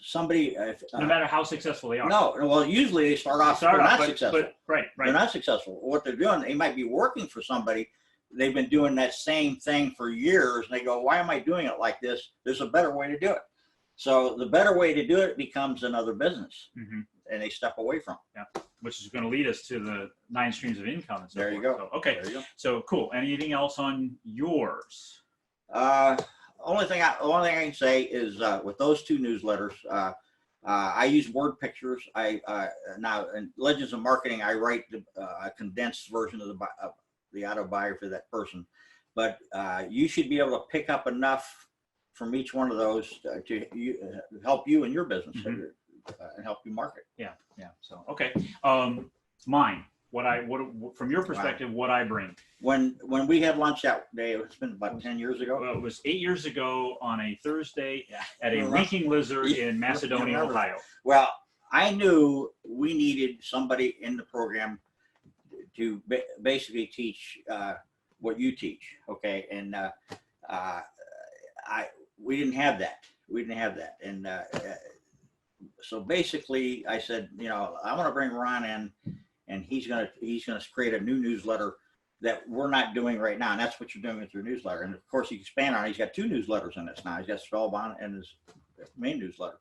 Somebody, No matter how successful they are. no, well, usually they start off they're not successful. Right, They're right. not successful. What they're doing, they might be working for somebody. They've been doing that same thing for years, and they go, "Why am I doing it like this? There's a better way to do it." So the better way to do it becomes another business, Mhm. and they step away from it. Which is going to lead us to the 9 streams of income. And so There you forth. go. So, okay. There you go. So cool. Anything else on yours? Only thing I can say is with those 2 newsletters, I use word pictures. Now in Legends of Marketing, I write a condensed version of the autobiography of that person, but you should be able to pick up enough from each one of those to help you in your business Mhm. and help you market. Yeah. So, okay. Mine, from your perspective, what I bring. When we had lunch that day, it's been about 10 years ago. Well, it was 8 years ago on a Thursday at a Remember? Winking Lizard in Macedonia, Remember. Ohio. Well, I knew we needed somebody in the program to basically teach what you teach. Okay. And we didn't have that. And so basically I said, I want to bring Ron in, and he's going to create a new newsletter that we're not doing right now. And that's what you're doing with your newsletter. And of course he can expand on it. He's got 2 newsletters in this now. He's got Spellbound and his main newsletter.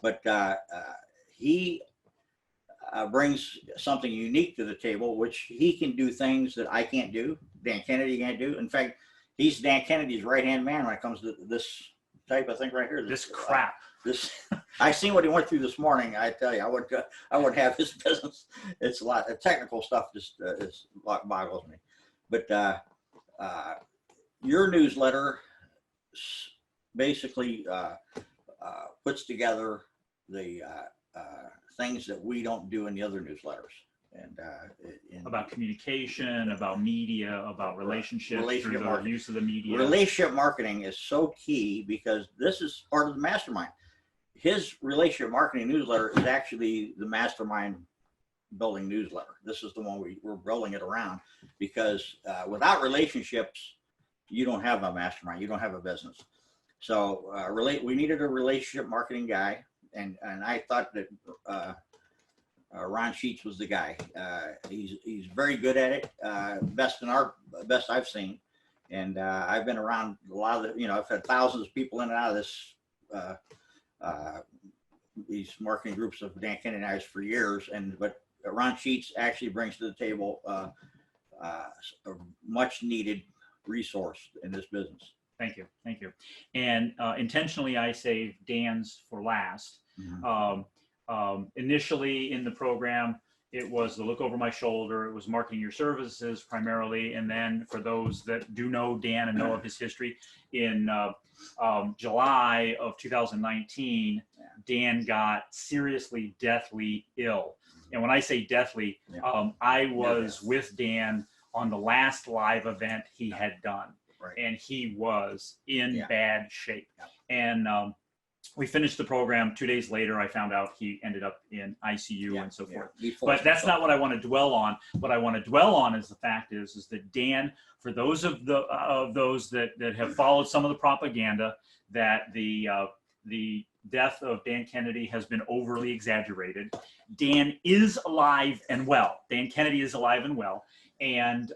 But he brings something unique to the table, which he can do things that I can't do. Dan Kennedy can't do. In fact, he's Dan Kennedy's right-hand man when it comes to this type of thing right here. This crap. I seen what he went through this morning. I tell you, I would have his business. It's a lot. The technical stuff just boggles me. But your newsletter basically puts together the things that we don't do in the other newsletters. And About communication, about media, about relationships Relationship through the marketing. use of the media. relationship marketing is so key because this is part of the mastermind. His relationship marketing newsletter is actually the mastermind building newsletter. This is the one we're building it around because without relationships, you don't have a mastermind. You don't have a business. So we needed a relationship marketing guy, and I thought that Ron Sheets was the guy. He's very good at it. Best I've seen. And I've been around a lot of I've had thousands of people in and out of this these marketing groups of Dan Kennedy and I for years. But Ron Sheets actually brings to the table a much needed resource in this business. Thank you. And intentionally, I saved Dan's for last. Mm-hmm. Initially in the program, it was the look over my shoulder. It was marketing your services primarily. And then for those that do know Dan and know of his history, in July of 2019, Dan got seriously deathly ill. And when I say deathly, I was with Dan on the last live event he had done. Right. And he was in bad shape. Yeah. And we finished the program. 2 days later, I found out he ended up in ICU and so forth. But that's not what I want to dwell on. What I want to dwell on is the fact is that Dan, for those of those that have followed some of the propaganda, that the death of Dan Kennedy has been overly exaggerated. Dan is alive and well. Dan Kennedy is alive and well, and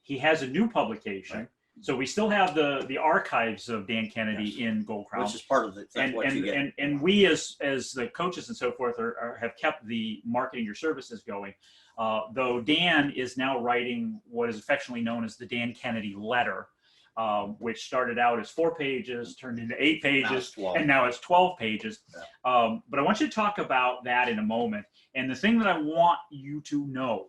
he has a new publication. Right. So we still have the archives of Dan Kennedy in Gold Crown, which is part of it. And we as the coaches and so forth have kept the marketing your services going. Though Dan is now writing what is affectionately known as the Dan Kennedy letter, which started out as 4 pages, turned into 8 pages, and now it's 12 pages. Yeah. But I want you to talk about that in a moment. And the thing that I want you to know,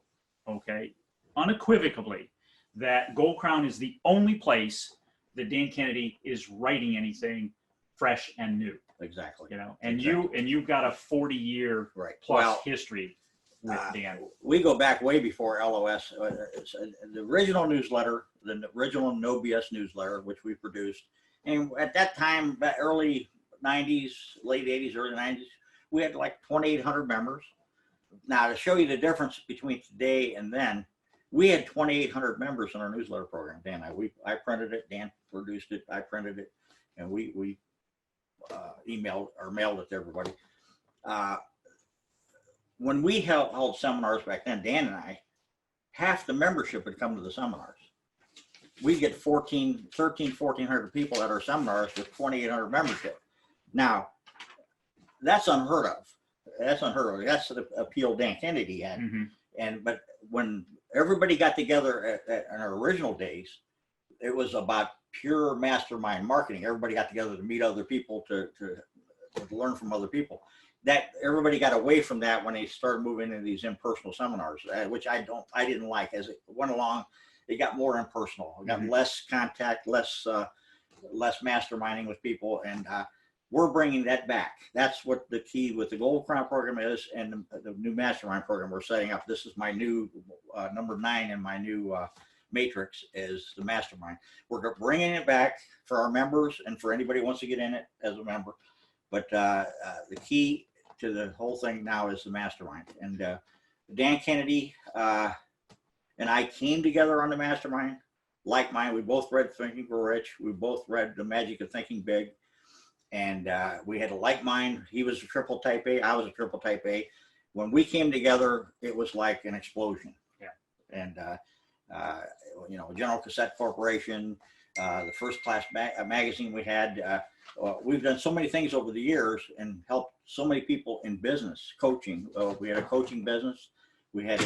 okay, unequivocally, that Gold Crown is the only place that Dan Kennedy is writing anything fresh and new. exactly. You know, and Exactly. you've got a 40-year Right. plus Well, history with Dan. we go back way before LOS. The original newsletter, the original No BS newsletter, which we produced. And at that time, early 90s, late 80s, early 90s, we had like 2,800 members. Now, to show you the difference between today and then, we had 2,800 members in our newsletter program. Dan, I printed it, Dan produced it, I printed it, and we emailed or mailed it to everybody. When we held seminars back then, Dan and I, half the membership would come to the seminars. We get 1,400 people at our seminars with 2,800 membership. Now, that's unheard of. That's unheard of. That's the appeal Dan Kennedy had. But when everybody got together in our original days, it was about pure mastermind marketing. Everybody got together to meet other people, to learn from other people. That everybody got away from that when they started moving into these impersonal seminars, which I didn't like. As it went along, it got more impersonal. It got less contact, less masterminding with people, and we're bringing that back. That's what the key with the Gold Crown program is, and the new mastermind program we're setting up. This is my new number 9 in my new matrix, is the mastermind. We're bringing it back for our members and for anybody who wants to get in it as a member. But the key to the whole thing now is the mastermind. And Dan Kennedy and I came together on the mastermind, like mine. We both read Think and Grow Rich. We both read The Magic of Thinking Big. And we had a like mind. He was a triple type A. I was a triple type A. When we came together, it was like an explosion. Yeah. And, General Cassette Corporation, the First Class magazine we had. We've done so many things over the years and helped so many people in business, coaching. We had a coaching business. We had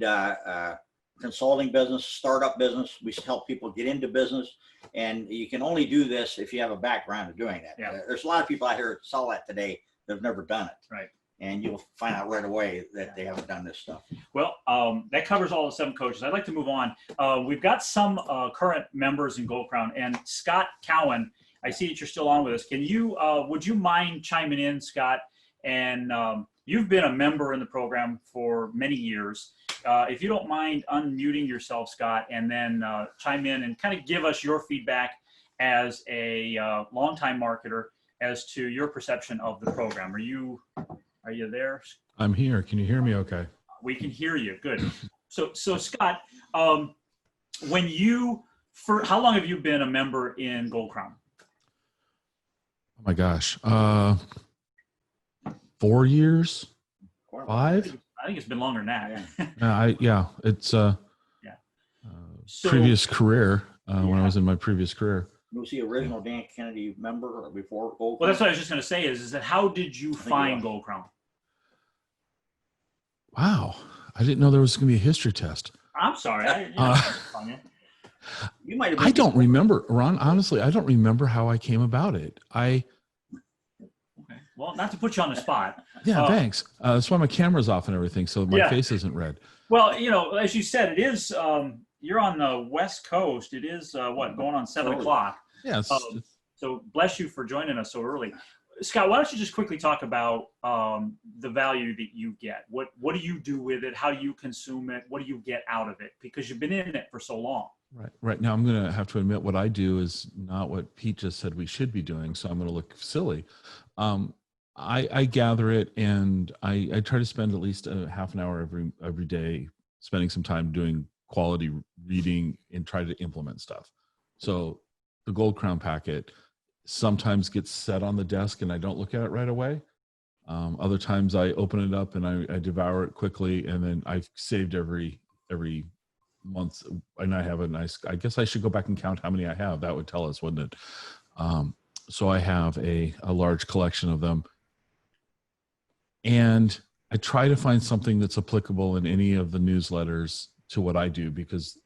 a consulting business, startup business. We help people get into business, and you can only do this if you have a background of doing that. Yeah. There's a lot of people out here that sell that today that have never done it. Right. And you'll find out right away that they haven't done this stuff. Well, that covers all the 7 coaches. I'd like to move on. We've got some current members in Gold Crown, and Scott Cowan, I see that you're still on with us. Can you, would you mind chiming in, Scott? And you've been a member in the program for many years. If you don't mind unmuting yourself, Scott, and then chime in and kind of give us your feedback as a longtime marketer as to your perception of the program. Are you there? I'm here. Can you hear me okay? We can hear you. Good. So Scott, how long have you been a member in Gold Crown? Oh my gosh. 4 years? 5? I think it's been longer than that. It's So- previous career, when I was in my previous career. Was he original Dan Kennedy member or before Gold? Well, that's what I was just going to say is that how did you find Gold Crown? Wow. I didn't know there was going to be a history test. I'm sorry. You might have. I don't remember, Ron. Honestly, I don't remember how I came about it. Okay. Well, not to put you on the spot. Thanks. That's why my camera's off and everything, so my face isn't red. Well, as you said, it is. You're on the West Coast. It is going on 7 o'clock. Yeah. So bless you for joining us so early. Scott, why don't you just quickly talk about the value that you get? What do you do with it? How do you consume it? What do you get out of it? Because you've been in it for so long. Right. Now I'm going to have to admit what I do is not what Pete just said we should be doing. So I'm going to look silly. I gather it and I try to spend at least a half an hour every day spending some time doing quality reading and try to implement stuff. So the Gold Crown packet sometimes gets set on the desk and I don't look at it right away. Other times I open it up and I devour it quickly, and then I've saved every month, and I have I guess I should go back and count how many I have. That would tell us, wouldn't it? So I have a large collection of them, and I try to find something that's applicable in any of the newsletters to what I do, because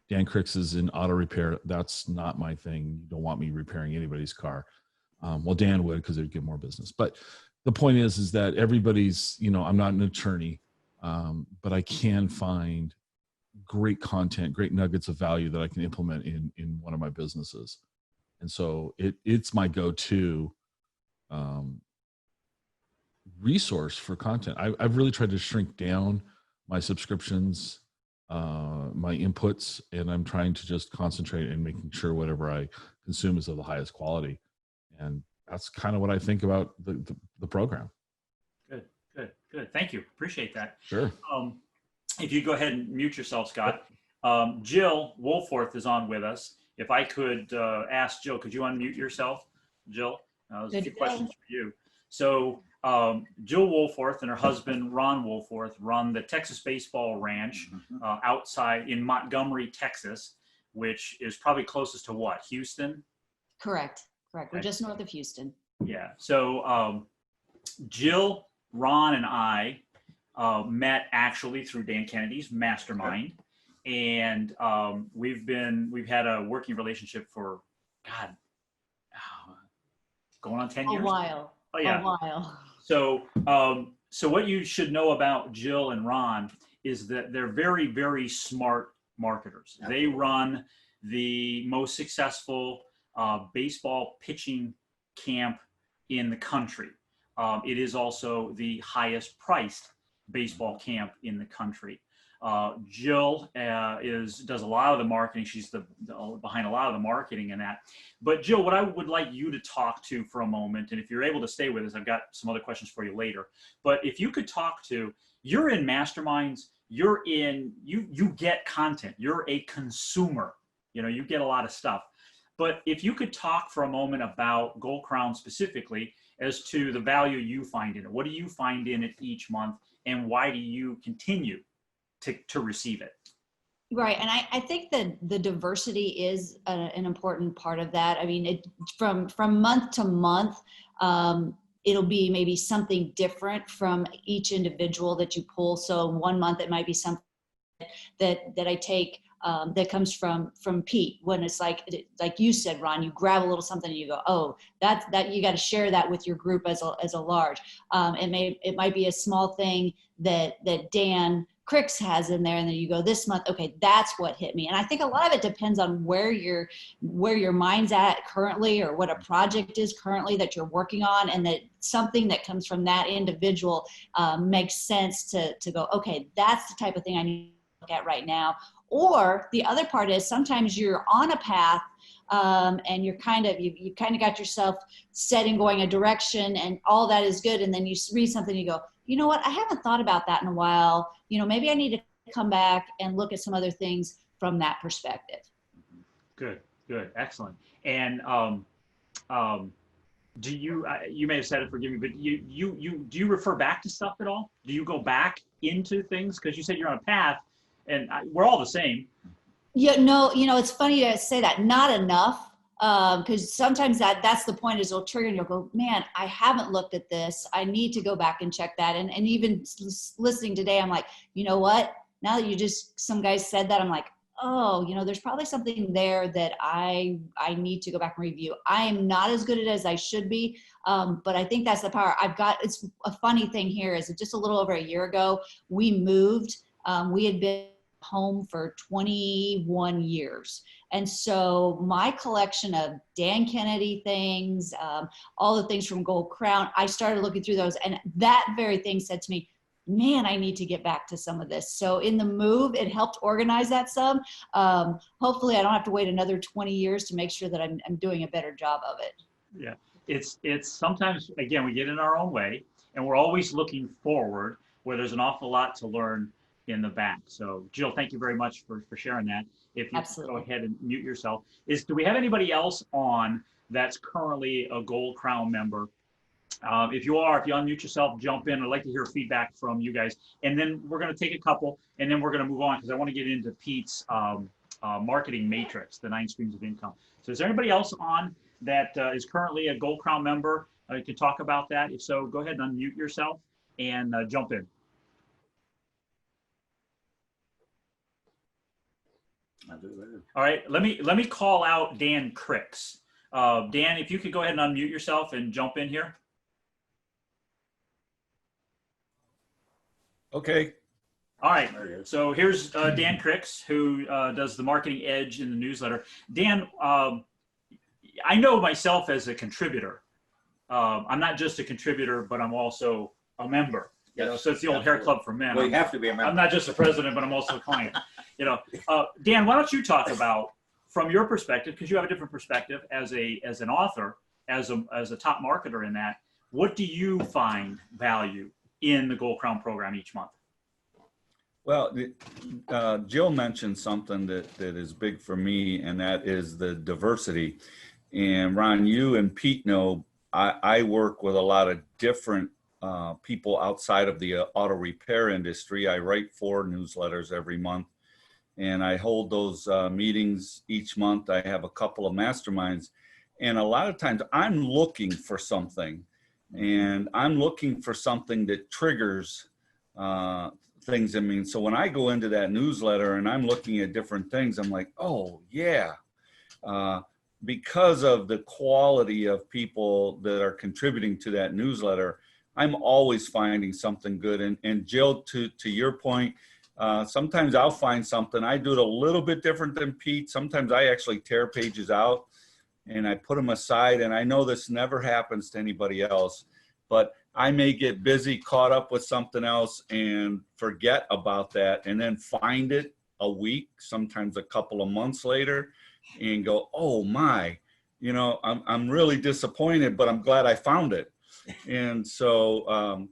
Dan Cricks is in auto repair. That's not my thing. You don't want me repairing anybody's car. Well, Dan would, because it would get more business. But the point is that everybody's, I'm not an attorney, but I can find great content, great nuggets of value that I can implement in one of my businesses. And so it's my go-to resource for content. I've really tried to shrink down my subscriptions, my inputs, and I'm trying to just concentrate in making sure whatever I consume is of the highest quality. And that's kind of what I think about the program. Good. Thank you. Appreciate that. Sure. If you go ahead and mute yourself, Scott. Jill Wolforth is on with us. If I could ask Jill, could you unmute yourself, Jill? There's a few questions for you. So Jill Wolforth and her husband, Ron Wolforth, run the Texas Baseball Ranch outside in Montgomery, Texas, which is probably closest to what, Houston? Correct. We're just north of Houston. Yeah. So Jill, Ron, and I met actually through Dan Kennedy's mastermind, and we've had a working relationship for going on 10 years. A while. Oh yeah. A while. So so what you should know about Jill and Ron is that they're very, very smart marketers. They run the most successful baseball pitching camp in the country. It is also the highest priced baseball camp in the country. Jill does a lot of the marketing. She's behind a lot of the marketing in that. But Jill, what I would like you to talk to for a moment, and if you're able to stay with us, I've got some other questions for you later. But if you could talk to, you're in masterminds, you get content, you're a consumer, you get a lot of stuff. But if you could talk for a moment about Gold Crown specifically as to the value you find in it, what do you find in it each month, and why do you continue to receive it? Right. And I think that the diversity is an important part of that. I mean, from month to month, it'll be maybe something different from each individual that you pull. So 1 month, it might be something that I take that comes from Pete, when it's like you said, Ron, you grab a little something and you go, oh, that you got to share that with your group as a large. It might be a small thing that Dan Cricks has in there, and then you go, this month, okay, that's what hit me. And I think a lot of it depends on where your mind's at currently, or what a project is currently that you're working on, and that something that comes from that individual makes sense to go, okay, that's the type of thing I need to look at right now. Or the other part is sometimes you're on a path and you're you kind of got yourself set and going a direction, and all that is good. And then you read something and you go, you know what, I haven't thought about that in a while. Maybe I need to come back and look at some other things from that perspective. Good. Excellent. And do you, you may have said it, forgive me, but do you refer back to stuff at all? Do you go back into things? Because you said you're on a path, and we're all the same. Yeah, no, it's funny to say that, not enough. Because sometimes that's the point, is it'll trigger and you'll go, man, I haven't looked at this. I need to go back and check that. And even listening today, I'm like, you know what? Now that some guys said that, I'm like, oh, there's probably something there that I need to go back and review. I am not as good at it as I should be. But I think that's the power it's a funny thing here is just a little over a year ago, we moved. We had been home for 21 years. And so my collection of Dan Kennedy things, all the things from Gold Crown, I started looking through those, and that very thing said to me, man, I need to get back to some of this. So in the move, it helped organize that some. Hopefully I don't have to wait another 20 years to make sure that I'm doing a better job of it. Yeah, it's sometimes, again, we get in our own way, and we're always looking forward, where there's an awful lot to learn in the back. So Jill, thank you very much for sharing that. If you go ahead and mute yourself. Do we have anybody else on that's currently a Gold Crown member? If you unmute yourself, jump in. I'd like to hear feedback from you guys. And then we're going to take a couple, and then we're going to move on, because I want to get into Pete's marketing matrix, the 9 streams of income. So is there anybody else on that is currently a Gold Crown member? You can talk about that. If so, go ahead and unmute yourself and jump in. All right, let me call out Dan Cricks. Dan, if you could go ahead and unmute yourself and jump in here. Okay. All right. There it is. So here's Dan Cricks, who does the Marketing Edge in the newsletter. Dan, I know myself as a contributor. I'm not just a contributor, but I'm also a member. You know, Yes, so it's the old hair absolutely. club for men. Well, you have to be a member. I'm not just a president, but I'm also a client. You know, Dan, why don't you talk about, from your perspective, because you have a different perspective as an author, as a top marketer in that. What do you find value in the Gold Crown program each month? Well, Jill mentioned something that is big for me, and that is the diversity. And Ron, you and Pete know I work with a lot of different people outside of the auto repair industry. I write 4 newsletters every month, and I hold those meetings each month. I have a couple of masterminds, and a lot of times I'm looking for something, and I'm looking for something that triggers things in me. So when I go into that newsletter and I'm looking at different things, I'm like, oh yeah. Because of the quality of people that are contributing to that newsletter, I'm always finding something good. And Jill, to your point, sometimes I'll find something. I do it a little bit different than Pete. Sometimes I actually tear pages out and I put them aside. And I know this never happens to anybody else, but I may get busy, caught up with something else and forget about that, and then find it a week, sometimes a couple of months later, and go, oh my, you know, I'm really disappointed, but I'm glad I found it. And so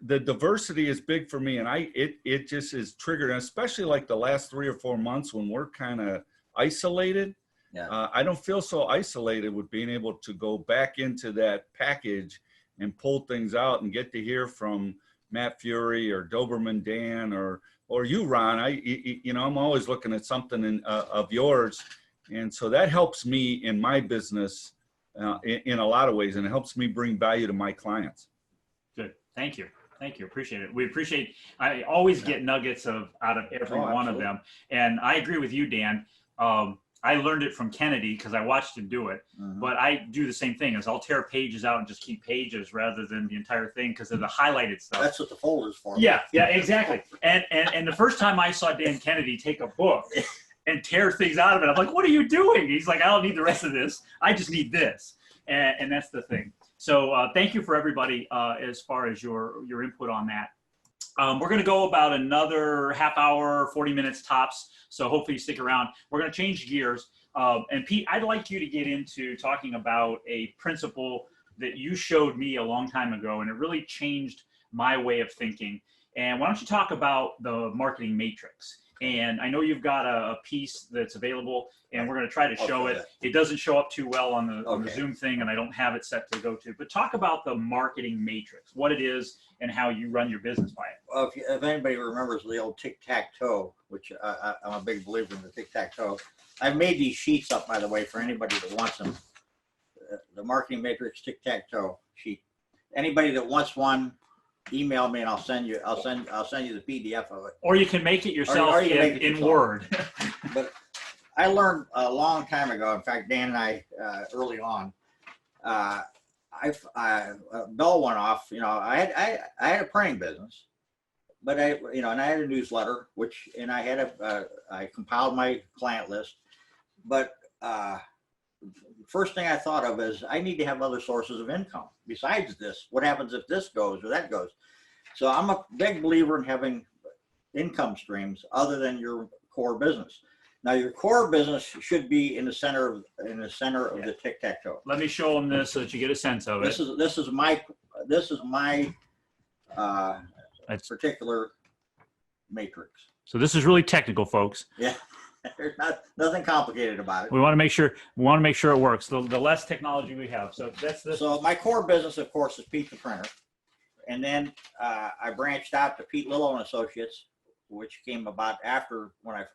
the diversity is big for me, and it just is triggered, and especially like the last 3 or 4 months when we're kind of isolated. Yeah. I don't feel so isolated with being able to go back into that package and pull things out and get to hear from Matt Fury or Doberman Dan or you, Ron. I'm always looking at something of yours. And so that helps me in my business in a lot of ways, and it helps me bring value to my clients. Good. Thank you. Thank you. Appreciate it. We appreciate, I always get nuggets out of every one of them. And I agree with you, Dan. I learned it from Kennedy because I watched him do it, but I do the same thing. Is I'll tear pages out and just keep pages rather than the entire thing because of the highlighted stuff. That's what the folder's for. Yeah, exactly. And the first time I saw Dan Kennedy take a book and tear things out of it, I'm like, what are you doing? He's like, I don't need the rest of this. I just need this. And that's the thing. So thank you for everybody as far as your input on that. We're going to go about another half hour, 40 minutes tops. So hopefully you stick around. We're going to change gears. And Pete, I'd like you to get into talking about a principle that you showed me a long time ago, and it really changed my way of thinking. And why don't you talk about the marketing matrix? And I know you've got a piece that's available, and we're going to try to show it. It doesn't show up too well on the Zoom thing, and I don't have it set to go to. But talk about the marketing matrix, what it is, and how you run your business by it. Well, if anybody remembers the old tic-tac-toe, which I'm a big believer in the tic-tac-toe. I've made these sheets up, by the way, for anybody that wants them. The marketing matrix tic-tac-toe sheet. Anybody that wants one, email me and I'll send you the PDF of it. Or you can make it yourself Or you can make it in yourself. Word. But I learned a long time ago. In fact, Dan and I early on, bell went off. You know, I had a printing business, but and I had a newsletter, and I had I compiled my client list. But first thing I thought of is I need to have other sources of income besides this. What happens if this goes or that goes? So I'm a big believer in having income streams other than your core business. Now your core business should be in the center of the tic-tac-toe. Let me show them this so that you get a sense of it. This is my particular matrix. So this is really technical, folks. Yeah. There's nothing complicated about it. We want to make sure it works. The less technology we have. So that's this. So my core business, of course, is Pete the Printer. And then I branched out to Pete Lillo and Associates, which came about after I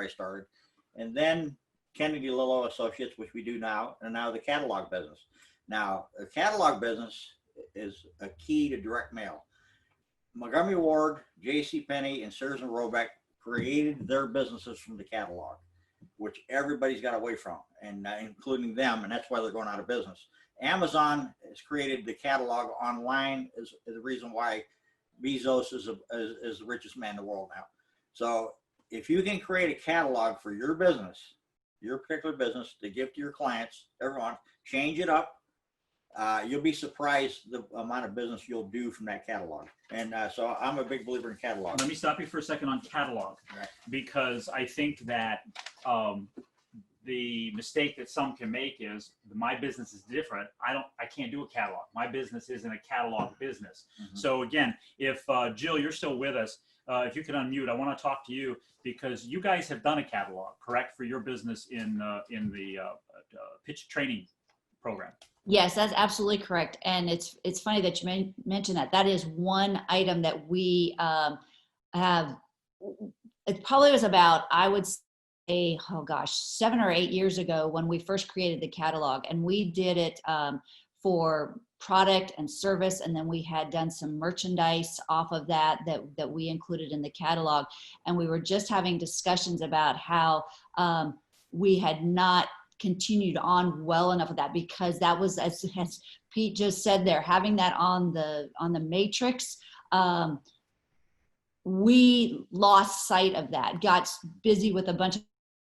started. And then Kennedy Lillo Associates, which we do now, and now the catalog business. Now, the catalog business is a key to direct mail. Montgomery Ward, J.C. Penney, and Sears and Roebuck created their businesses from the catalog, which everybody's got away from, and including them, and that's why they're going out of business. Amazon has created the catalog online is the reason why Bezos is the richest man in the world now. So if you can create a catalog for your business, your particular business, to give to your clients, everyone, change it up. You'll be surprised the amount of business you'll do from that catalog. And so I'm a big believer in catalog. Let me stop you for a second on catalog, Right. because I think that the mistake that some can make is my business is different. I can't do a catalog. My business isn't a catalog business. Mhm. So again, if Jill, you're still with us, if you could unmute, I want to talk to you because you guys have done a catalog, correct, for your business in the pitch training program. Yes, that's absolutely correct. And it's funny that you mentioned that. That is one item that we have. It probably was about, I would say, oh gosh, 7 or 8 years ago when we first created the catalog, and we did it for product and service, and then we had done some merchandise off of that we included in the catalog. And we were just having discussions about how we had not continued on well enough of that, because that was, as Pete just said there, having that on the matrix, we lost sight of that, got busy with a bunch of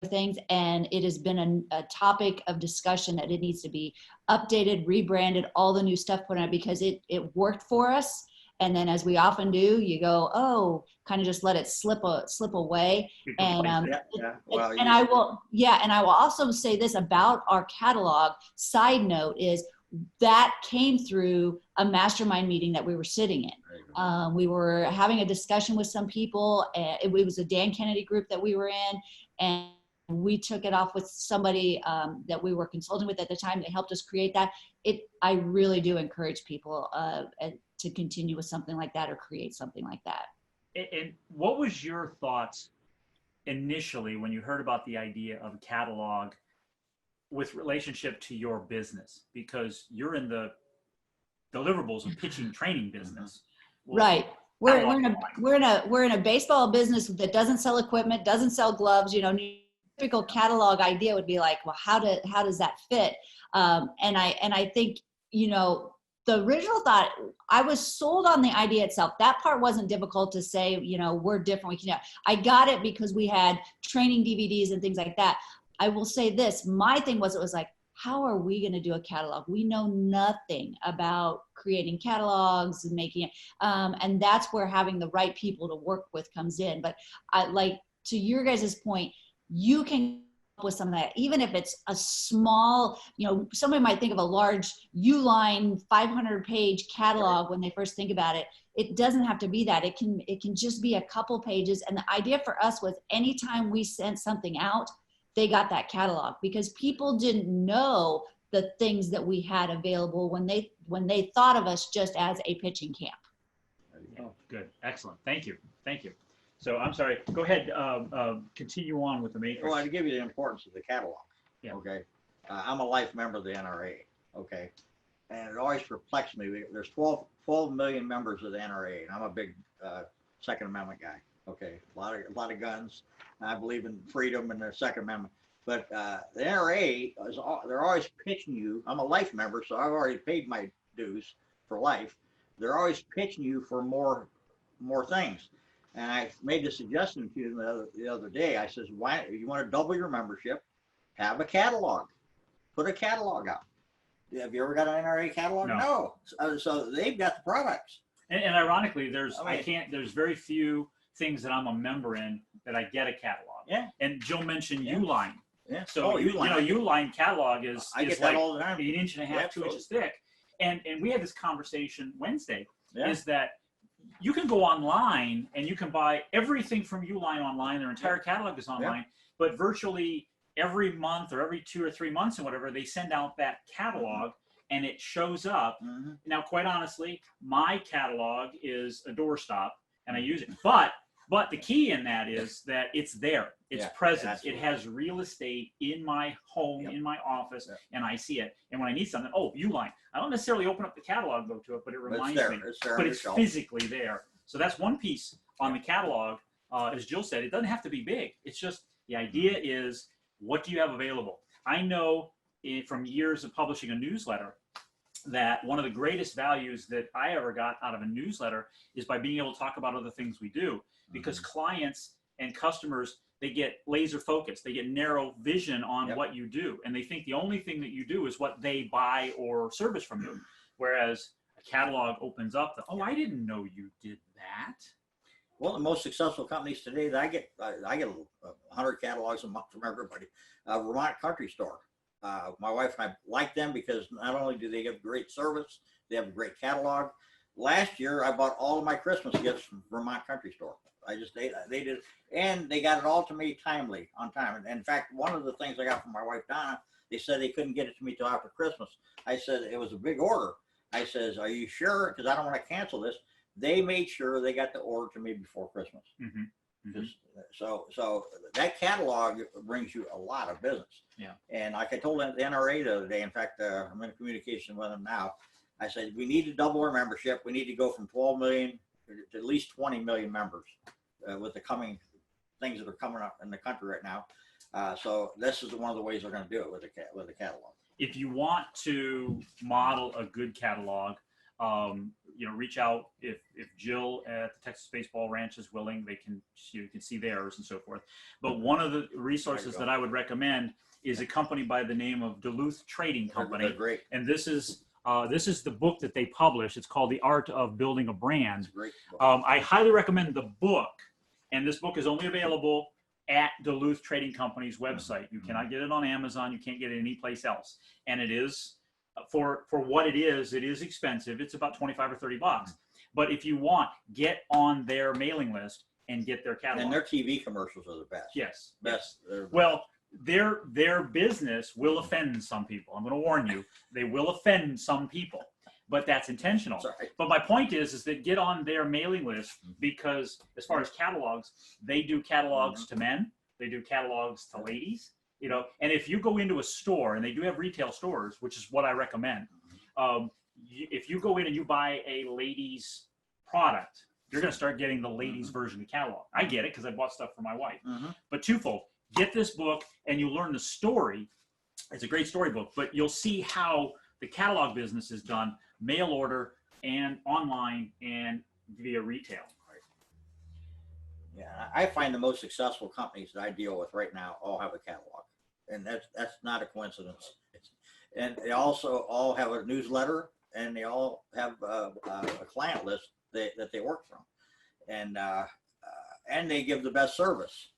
things, and it has been a topic of discussion that it needs to be updated, rebranded, all the new stuff put on it, because it worked for us. And then, as we often do, you go, oh, kind of just let it slip away. And Well, and I will also say this about our catalog. Side note is that came through a mastermind meeting that we were sitting in. We were having a discussion with some people. It was a Dan Kennedy group that we were in, and we took it off with somebody that we were consulting with at the time that helped us create that. I really do encourage people to continue with something like that or create something like that. And what was your thoughts initially when you heard about the idea of a catalog with relationship to your business? Because you're in the deliverables and pitching training business. Well, Right. We're in a baseball business that doesn't sell equipment, doesn't sell gloves. Typical catalog idea would be like, well, how does that fit? And I think, the original thought, I was sold on the idea itself. That part wasn't difficult to say, we're different. I got it because we had training DVDs and things like that. I will say this, my thing was, it was like, how are we going to do a catalog? We know nothing about creating catalogs and making it. And that's where having the right people to work with comes in. But to your guys' point, you can with some of that, even if it's a small, somebody might think of a large Uline 500-page catalog when they first think about it. It doesn't have to be that. It can just be a couple pages. And the idea for us was, anytime we sent something out, they got that catalog, because people didn't know the things that we had available when they thought of us just as a pitching camp. Oh, good. Excellent. Thank you. So I'm sorry, go ahead, continue on with the matrix. Well, to give you the importance of the catalog. Yeah. Okay. I'm a life member of the NRA. Okay. And it always perplexed me. There's 12 million members of the NRA, and I'm a big Second Amendment guy. Okay. A lot of guns. I believe in freedom and the Second Amendment. But the NRA, they're always pitching you. I'm a life member, so I've already paid my dues for life. They're always pitching you for more things. And I made the suggestion to you the other day. I says, why, you want to double your membership, have a catalog, put a catalog out. Have you ever got an NRA catalog? No. So they've got the products. And ironically, there's I mean, very few things that I'm a member in that I get a catalog. Yeah. And Jill mentioned Yeah. Uline. Yeah. So Uline catalog is I get is that like all the time. 1.5 inches, Yeah, 2 inches thick. And we had this conversation Wednesday, Yeah. is that you can go online and you can buy everything from Uline online. Their entire catalog is online, but virtually every month or every 2 or 3 months or whatever, they send out that catalog and it shows up. Mhm. Now, quite honestly, my catalog is a doorstop and I use it. But the key in that is that it's there. It's Yeah, present. absolutely. It has real estate in my home, Yep. in my office, Yep. and I see it. And when I need something, Uline. I don't necessarily open up the catalog, go to it, but it But reminds it's there. me. It's there But on it's the shelf. physically there. So that's one piece on the catalog. As Jill said, it doesn't have to be big. It's just the idea is, what do you have available? I know from years of publishing a newsletter that one of the greatest values that I ever got out of a newsletter is by being able to talk about other things we do, because clients and customers, they get laser focused, they get narrow vision on Yep. what you do, and they think the only thing that you do is what they buy or service from you. Whereas a catalog opens up the, oh, I didn't know you did that. Well, the most successful companies today that I get 100 catalogs a month from everybody. Vermont Country Store. My wife and I like them because not only do they give great service, they have a great catalog. Last year, I bought all of my Christmas gifts from Vermont Country Store. They did, and they got it all to me timely, on time. And in fact, one of the things I got from my wife Donna, they said they couldn't get it to me till after Christmas. I said it was a big order. I says, "Are you sure? Because I don't want to cancel this." They made sure they got the order to me before Christmas. So that catalog brings you a lot of business. Yeah. And like I told the NRA the other day, in fact, I'm in communication with them now. I said, we need to double our membership. We need to go from 12 million to at least 20 million members with the coming things that are coming up in the country right now. So this is one of the ways they're going to do it with the catalog. If you want to model a good catalog, reach out if Jill at the Texas Baseball Ranch is willing. You can see theirs and so forth. But one of the resources that I would recommend is a company by the name of Duluth Trading Company. They're great. And this is the book that they publish. It's called The Art of Building a Brand. Great. I highly recommend the book, and this book is only available at Duluth Trading Company's website. You cannot get it on Amazon. You can't get it anyplace else. And it is, for what it is expensive. It's about 25 or 30 bucks. But if you want, get on their mailing list and get their catalog. And their TV commercials are the best. Yes. Best. Well, their business will offend some people. I'm going to warn you. They will offend some people, but that's intentional. Sorry. But my point is that get on their mailing list, because as far as catalogs, they do catalogs to men, they do catalogs to ladies, and if you go into a store, and they do have retail stores, which is what I recommend. If you go in and you buy a ladies product, you're going to start getting the ladies version of the catalog. I get it because I bought stuff for my wife. But twofold, get this book and you learn the story. It's a great storybook, but you'll see how the catalog business is done, mail order and online and via retail. Yeah, I find the most successful companies that I deal with right now all have a catalog, and that's not a coincidence. And they also all have a newsletter, and they all have a client list that they work from, and they give the best service.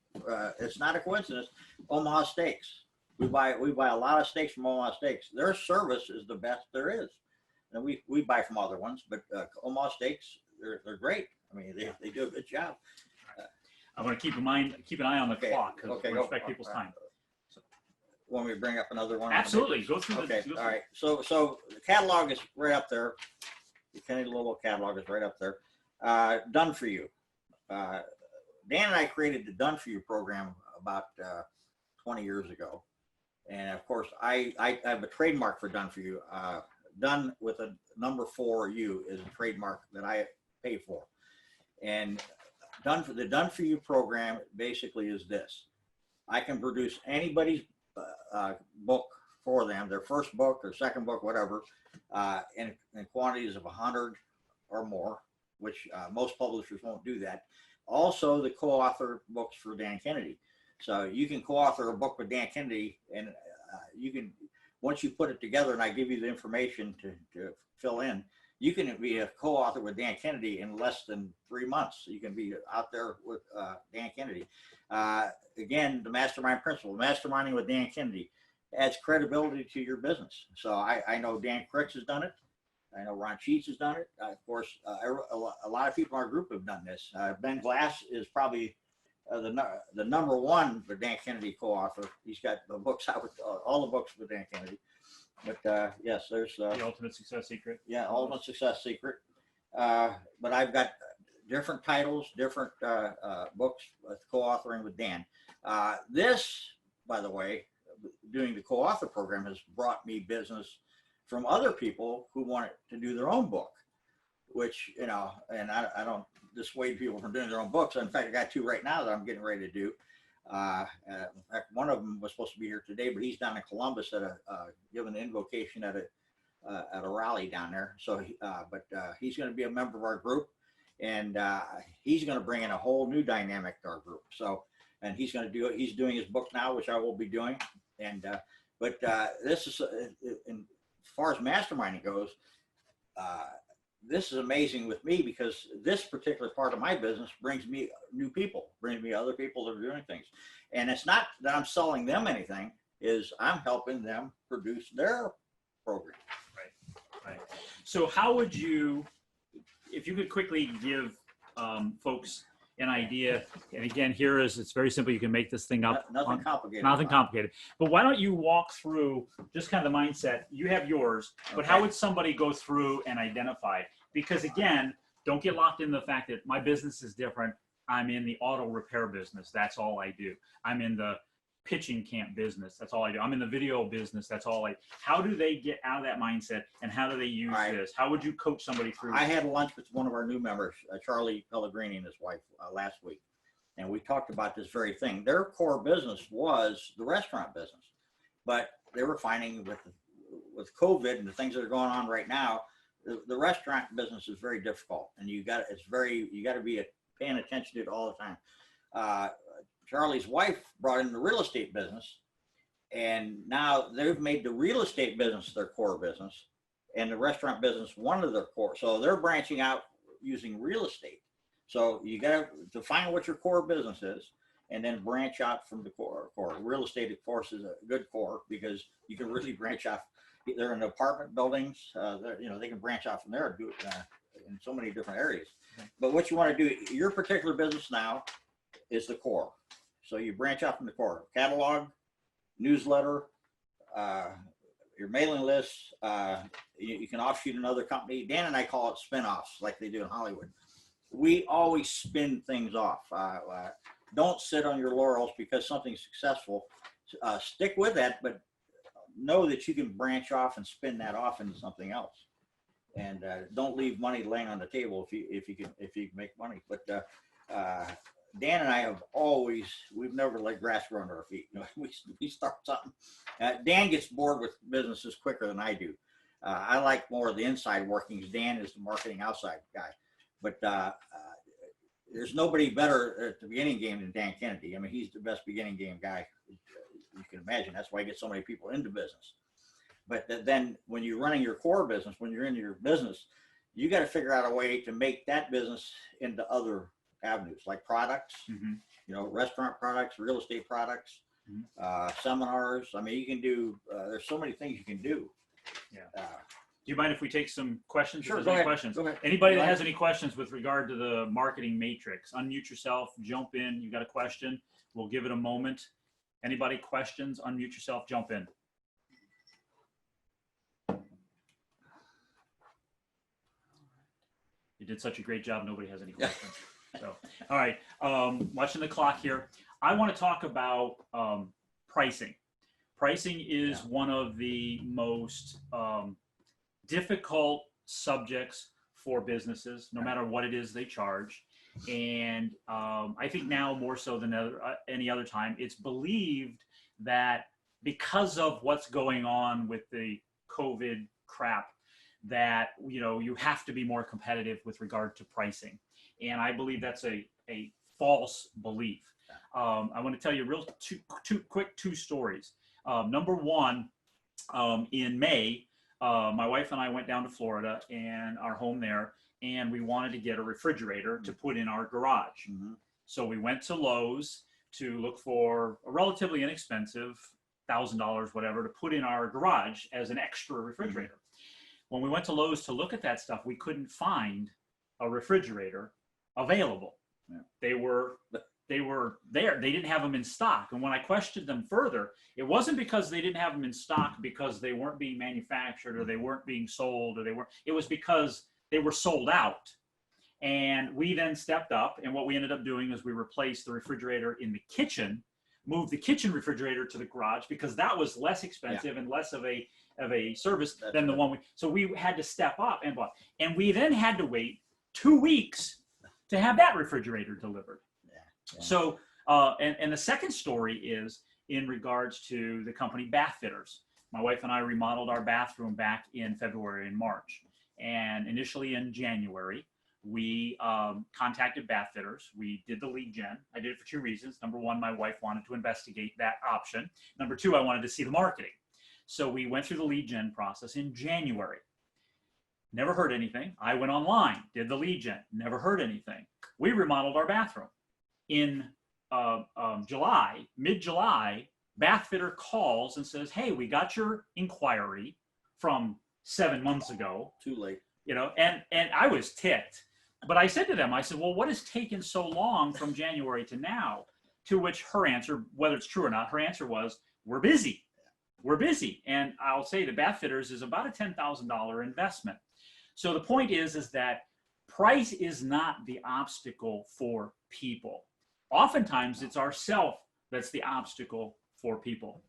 It's not a coincidence. Omaha Steaks. We buy a lot of steaks from Omaha Steaks. Their service is the best there is. And we buy from other ones, but Omaha Steaks, they're great. I mean, they do a good job. I'm going to keep an eye on the clock because we respect people's time. Want me to bring up another one? Absolutely. Go through Okay, the. all right. So the catalog is right up there. The Kennedy Louisville catalog is right up there. Done for You. Dan and I created the Done for You program about 20 years ago. And of course, I have a trademark for Done for You. Done with a number 4U is a trademark that I pay for. And the Done for You program basically is this. I can produce anybody's book for them, their first book, their second book, whatever, in quantities of 100 or more, which most publishers won't do that. Also, the co-author books for Dan Kennedy. So you can co-author a book with Dan Kennedy, and you can, once you put it together and I give you the information to fill in, you can be a co-author with Dan Kennedy in less than 3 months. You can be out there with Dan Kennedy. Again, the mastermind principle, masterminding with Dan Kennedy adds credibility to your business. So I know Dan Cricks has done it. I know Ron Sheets has done it. Of course, a lot of people in our group have done this. Ben Glass is probably the number one for Dan Kennedy co-author. He's got the books out with all the books with Dan Kennedy. But yes, there's The Ultimate Success Secret. yeah, Ultimate Success Secret. But I've got different titles, different books with co-authoring with Dan. This, by the way, doing the co-author program has brought me business from other people who want to do their own book, which, and I don't dissuade people from doing their own books. In fact, I got 2 right now that I'm getting ready to do. In fact, one of them was supposed to be here today, but he's down in Columbus at giving an invocation at at a rally down there. So, he's going to be a member of our group, and he's going to bring in a whole new dynamic to our group. So, and he's going to do it. He's doing his book now, which I will be doing. And this is, as far as masterminding goes, this is amazing with me because this particular part of my business brings me new people, brings me other people that are doing things. And it's not that I'm selling them anything, is I'm helping them produce their program. Right. So how would you, if you could quickly give folks an idea, and again, here is, it's very simple. You can make this thing up. Nothing complicated. Nothing complicated. But why don't you walk through just kind of the mindset? You have yours, but how would somebody go through and identify? Because again, don't get locked in the fact that my business is different. I'm in the auto repair business. That's all I do. I'm in the pitching camp business. That's all I do. I'm in the video business. That's all I. How do they get out of that mindset, and how do they use this? How would you coach somebody through? I had lunch with one of our new members, Charlie Pellegrini and his wife, last week, and we talked about this very thing. Their core business was the restaurant business, but they were finding with COVID and the things that are going on right now, the restaurant business is very difficult, and you got to be paying attention to it all the time. Charlie's wife brought in the real estate business, and now they've made the real estate business their core business and the restaurant business one of their core. So they're branching out using real estate. So you got to define what your core business is and then branch out from the core. Real estate, of course, is a good core because you can really branch off. They're in apartment buildings. They can branch out from there and do it in so many different areas. But what you want to do, your particular business now is the core. So you branch out from the core: catalog, newsletter, your mailing list. You can offshoot another company. Dan and I call it spin-offs, like they do in Hollywood. We always spin things off. Don't sit on your laurels because something's successful. Stick with that, but know that you can branch off and spin that off into something else. And don't leave money laying on the table if you can make money. But Dan and I we've never let grass grow under our feet. We start something. Dan gets bored with businesses quicker than I do. I like more of the inside workings. Dan is the marketing outside guy. But there's nobody better at the beginning game than Dan Kennedy. I mean, he's the best beginning game guy you can imagine. That's why he gets so many people into business. But then when you're running your core business, when you're in your business, you got to figure out a way to make that business into other avenues, like products, restaurant products, real estate products, seminars. I mean, you can do, there's so many things you can do. Yeah. Do you mind if we take some questions? Sure, If go there's any ahead. questions? Go ahead. Anybody Go that ahead. has any questions with regard to the marketing matrix, unmute yourself, jump in. You got a question? We'll give it a moment. Anybody questions? Unmute yourself, jump in. You did such a great job. Nobody has any questions. So, all right. Watching the clock here. I want to talk about pricing. Pricing is one of the most difficult subjects for businesses, no matter what it is they charge. And I think now more so than any other time, it's believed that because of what's going on with the COVID crap, that you have to be more competitive with regard to pricing. And I believe that's a false belief. I want to tell you two stories. Number one, in May, my wife and I went down to Florida and our home there, and we wanted to get a refrigerator to put in our garage. Mm-hmm. So we went to Lowe's to look for a relatively inexpensive $1,000, whatever, to put in our garage as an extra refrigerator. Mm-hmm. When we went to Lowe's to look at that stuff, we couldn't find a refrigerator available. Yeah. They were there. They didn't have them in stock. And when I questioned them further, it wasn't because they didn't have them in stock because they weren't being manufactured or they weren't being sold it was because they were sold out. And we then stepped up, and what we ended up doing is we replaced the refrigerator in the kitchen, moved the kitchen refrigerator to the garage because that was less expensive and less of a service than the one so we had to step up and we then had to wait 2 weeks to have that refrigerator delivered. Yeah. So, and the second story is in regards to the company Bath Fitters. My wife and I remodeled our bathroom back in February and March. And initially in January, we contacted bath fitters. We did the lead gen. I did it for two reasons. Number one, my wife wanted to investigate that option. Number two, I wanted to see the marketing. So we went through the lead gen process in January. Never heard anything. I went online, did the lead gen, never heard anything. We remodeled our bathroom. In July, mid-July, bath fitter calls and says, hey, we got your inquiry from 7 months ago. Too late. You know, and I was ticked. But I said to them, I said, well, what has taken so long from January to now? To which her answer, whether it's true or not, her answer was, we're busy. We're busy. And I'll say the bath fitters is about a $10,000 investment. So the point is that price is not the obstacle for people. Oftentimes it's ourself that's the obstacle for people.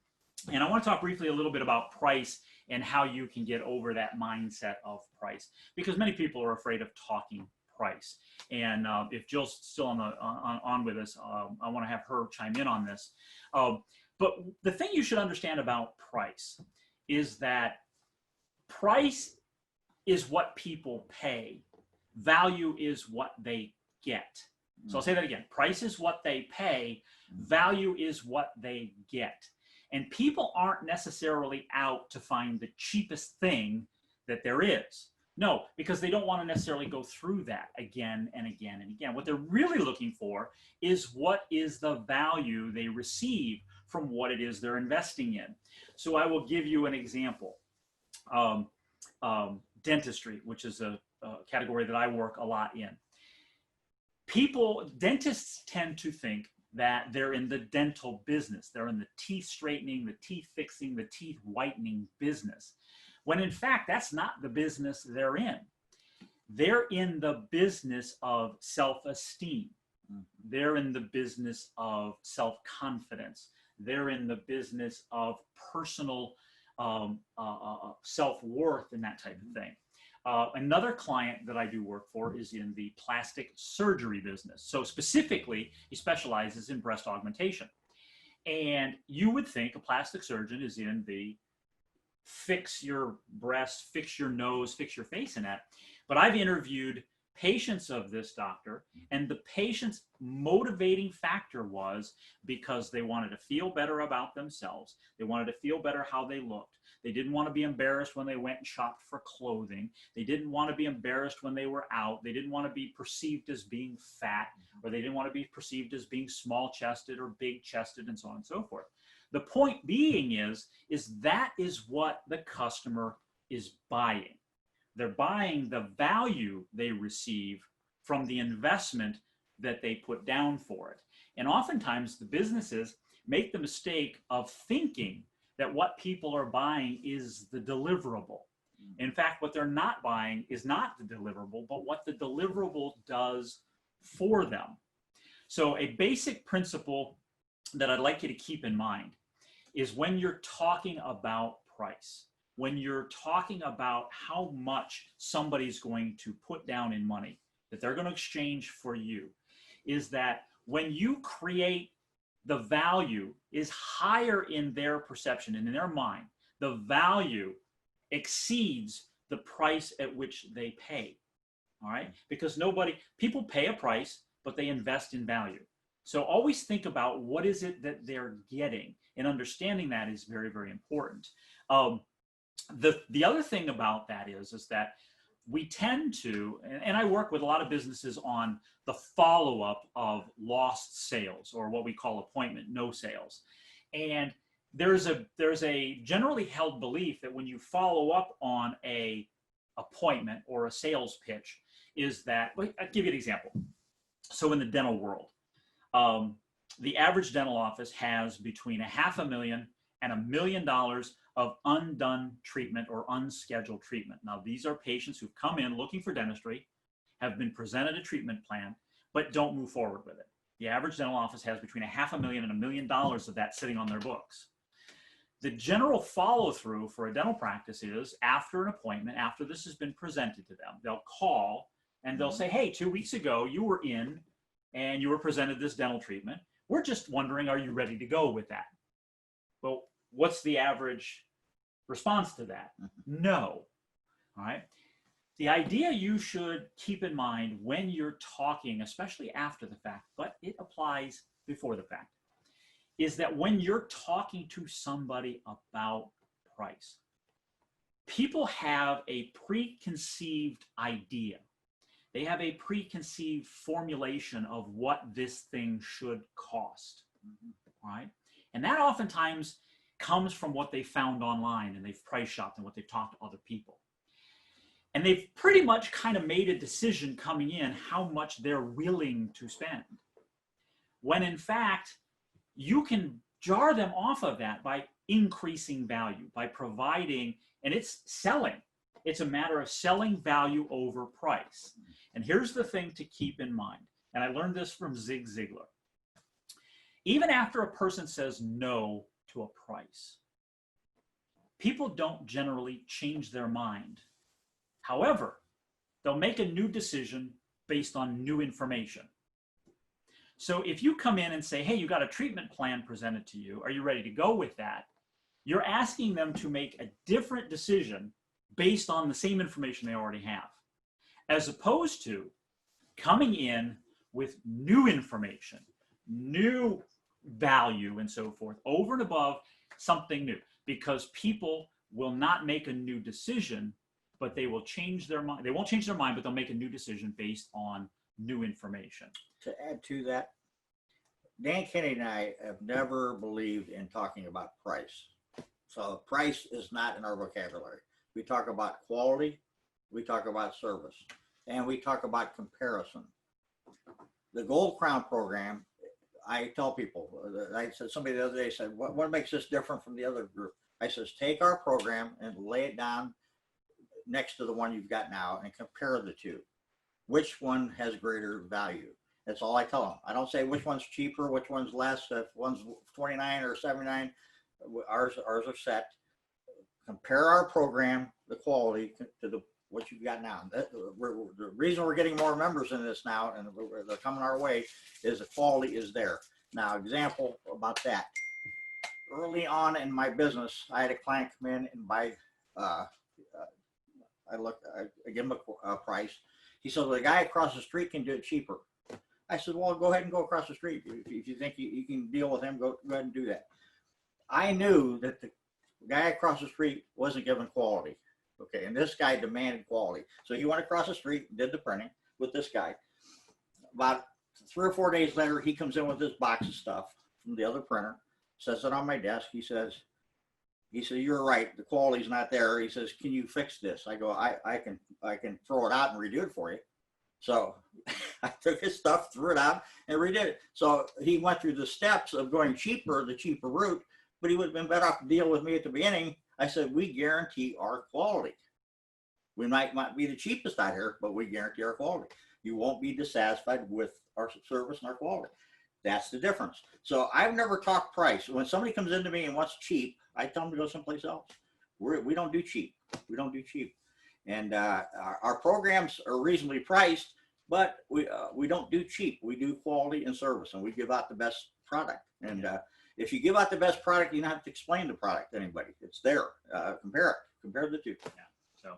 And I want to talk briefly a little bit about price and how you can get over that mindset of price, because many people are afraid of talking price. And if Jill's still on with us, I want to have her chime in on this. But the thing you should understand about price is that price is what people pay. Value is what they get. So I'll say that again. Price is what they pay. Value is what they get. And people aren't necessarily out to find the cheapest thing that there is. No, because they don't want to necessarily go through that again and again and again. What they're really looking for is what is the value they receive from what it is they're investing in. So I will give you an example. Dentistry, which is a category that I work a lot in. Dentists tend to think that they're in the dental business. They're in the teeth straightening, the teeth fixing, the teeth whitening business. When in fact, that's not the business they're in. They're in the business of self-esteem. They're in the business of self-confidence. They're in the business of personal self-worth and that type of thing. Another client that I do work for is in the plastic surgery business. So specifically, he specializes in breast augmentation. And you would think a plastic surgeon is in the fix your breast, fix your nose, fix your face in that. But I've interviewed patients of this doctor, and the patient's motivating factor was because they wanted to feel better about themselves. They wanted to feel better how they looked. They didn't want to be embarrassed when they went and shopped for clothing. They didn't want to be embarrassed when they were out. They didn't want to be perceived as being fat, or they didn't want to be perceived as being small-chested or big-chested, and so on and so forth. The point being is that is what the customer is buying. They're buying the value they receive from the investment that they put down for it. And oftentimes the businesses make the mistake of thinking that what people are buying is the deliverable. In fact, what they're not buying is not the deliverable, but what the deliverable does for them. So a basic principle that I'd like you to keep in mind is when you're talking about price, when you're talking about how much somebody's going to put down in money that they're going to exchange for you, is that when you create the value is higher in their perception and in their mind, the value exceeds the price at which they pay. All right? Because people pay a price, but they invest in value. So always think about what is it that they're getting, and understanding that is very, very important. The other thing about that is that we tend to, and I work with a lot of businesses on the follow-up of lost sales, or what we call appointment no sales. And there's a generally held belief that when you follow up on a appointment or a sales pitch, is that, I'll give you an example. So in the dental world, the average dental office has between $500,000 and $1 million of undone treatment or unscheduled treatment. Now, these are patients who've come in looking for dentistry, have been presented a treatment plan, but don't move forward with it. The average dental office has between $500,000 and $1 million of that sitting on their books. The general follow-through for a dental practice is after an appointment, after this has been presented to them, they'll call and they'll say, hey, 2 weeks ago, you were in and you were presented this dental treatment. We're just wondering, are you ready to go with that? Well, what's the average Response to that, no. All right. The idea you should keep in mind when you're talking, especially after the fact, but it applies before the fact, is that when you're talking to somebody about price, people have a preconceived idea. They have a preconceived formulation of what this thing should cost, right? And that oftentimes comes from what they found online and they've price shopped and what they've talked to other people. And they've pretty much kind of made a decision coming in how much they're willing to spend. When in fact, you can jar them off of that by increasing value, by providing, and it's selling. It's a matter of selling value over price. And here's the thing to keep in mind, and I learned this from Zig Ziglar. Even after a person says no to a price, people don't generally change their mind. However, they'll make a new decision based on new information. So if you come in and say, hey, you got a treatment plan presented to you, are you ready to go with that? You're asking them to make a different decision based on the same information they already have, as opposed to coming in with new information, new value and so forth, over and above something new, because people will not make a new decision, but they will change their mind. They won't change their mind, but they'll make a new decision based on new information. To add to that, Dan Kennedy and I have never believed in talking about price. So price is not in our vocabulary. We talk about quality, we talk about service, and we talk about comparison. The Gold Crown program, I tell people, I said, somebody the other day said, what makes this different from the other group? I says, take our program and lay it down next to the one you've got now and compare the two. Which one has greater value? That's all I tell them. I don't say which one's cheaper, which one's less. If one's 29 or 79, ours are set. Compare our program, the quality, to what you've got now. The reason we're getting more members in this now, and they're coming our way, is the quality is there. Now, example about that. Early on in my business, I had a client come in and buy. I give him a price. He said, well, the guy across the street can do it cheaper. I said, well, go ahead and go across the street. If you think you can deal with him, go ahead and do that. I knew that the guy across the street wasn't giving quality. Okay, and this guy demanded quality. So he went across the street and did the printing with this guy. About 3 or 4 days later, he comes in with this box of stuff from the other printer, sets it on my desk. He said, you're right, the quality's not there. He says, can you fix this? I go, I can throw it out and redo it for you. So I took his stuff, threw it out, and redid it. So he went through the steps of going cheaper, the cheaper route, but he would have been better off to deal with me at the beginning. I said, we guarantee our quality. We might not be the cheapest out here, but we guarantee our quality. You won't be dissatisfied with our service and our quality. That's the difference. So I've never talked price. When somebody comes into me and wants cheap, I tell them to go someplace else. We don't do cheap. We don't do cheap. And our programs are reasonably priced, but we don't do cheap. We do quality and service, and we give out the best product. And if you give out the best product, you don't have to explain the product to anybody. It's there. Compare the two. Yeah. So,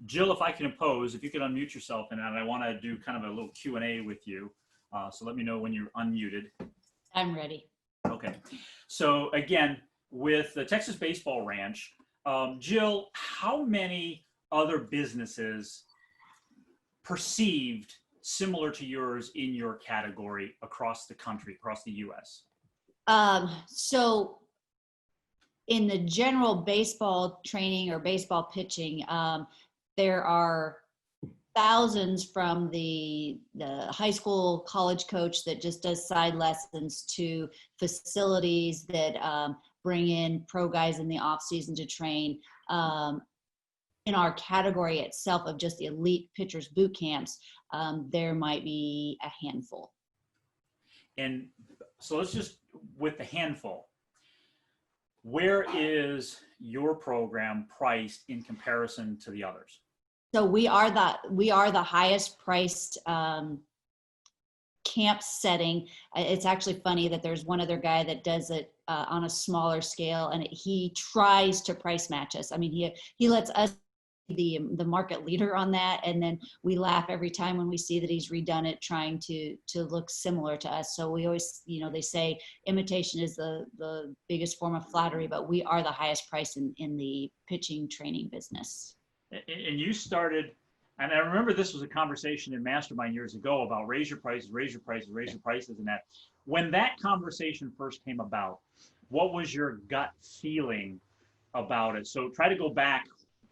Jill, if I can impose, if you could unmute yourself, and I want to do kind of a little Q&A with you. So let me know when you're unmuted. I'm ready. Okay. So again, with the Texas Baseball Ranch, Jill, how many other businesses perceived similar to yours in your category across the country, across the U.S.? So in the general baseball training or baseball pitching, there are thousands from the high school, college coach that just does side lessons to facilities that bring in pro guys in the off season to train. In our category itself of just the elite pitchers boot camps, there might be a handful. And so let's just, with the handful, where is your program priced in comparison to the others? So we are the highest priced camp setting. It's actually funny that there's one other guy that does it on a smaller scale, and he tries to price match us. I mean, he lets us be the market leader on that, and then we laugh every time when we see that he's redone it, trying to look similar to us. So we always, you know, they say imitation is the biggest form of flattery, but we are the highest price in the pitching training business. And you started, and I remember this was a conversation in Mastermind years ago about raise your prices, raise your prices, raise your prices, and that. When that conversation first came about, what was your gut feeling about it? So try to go back.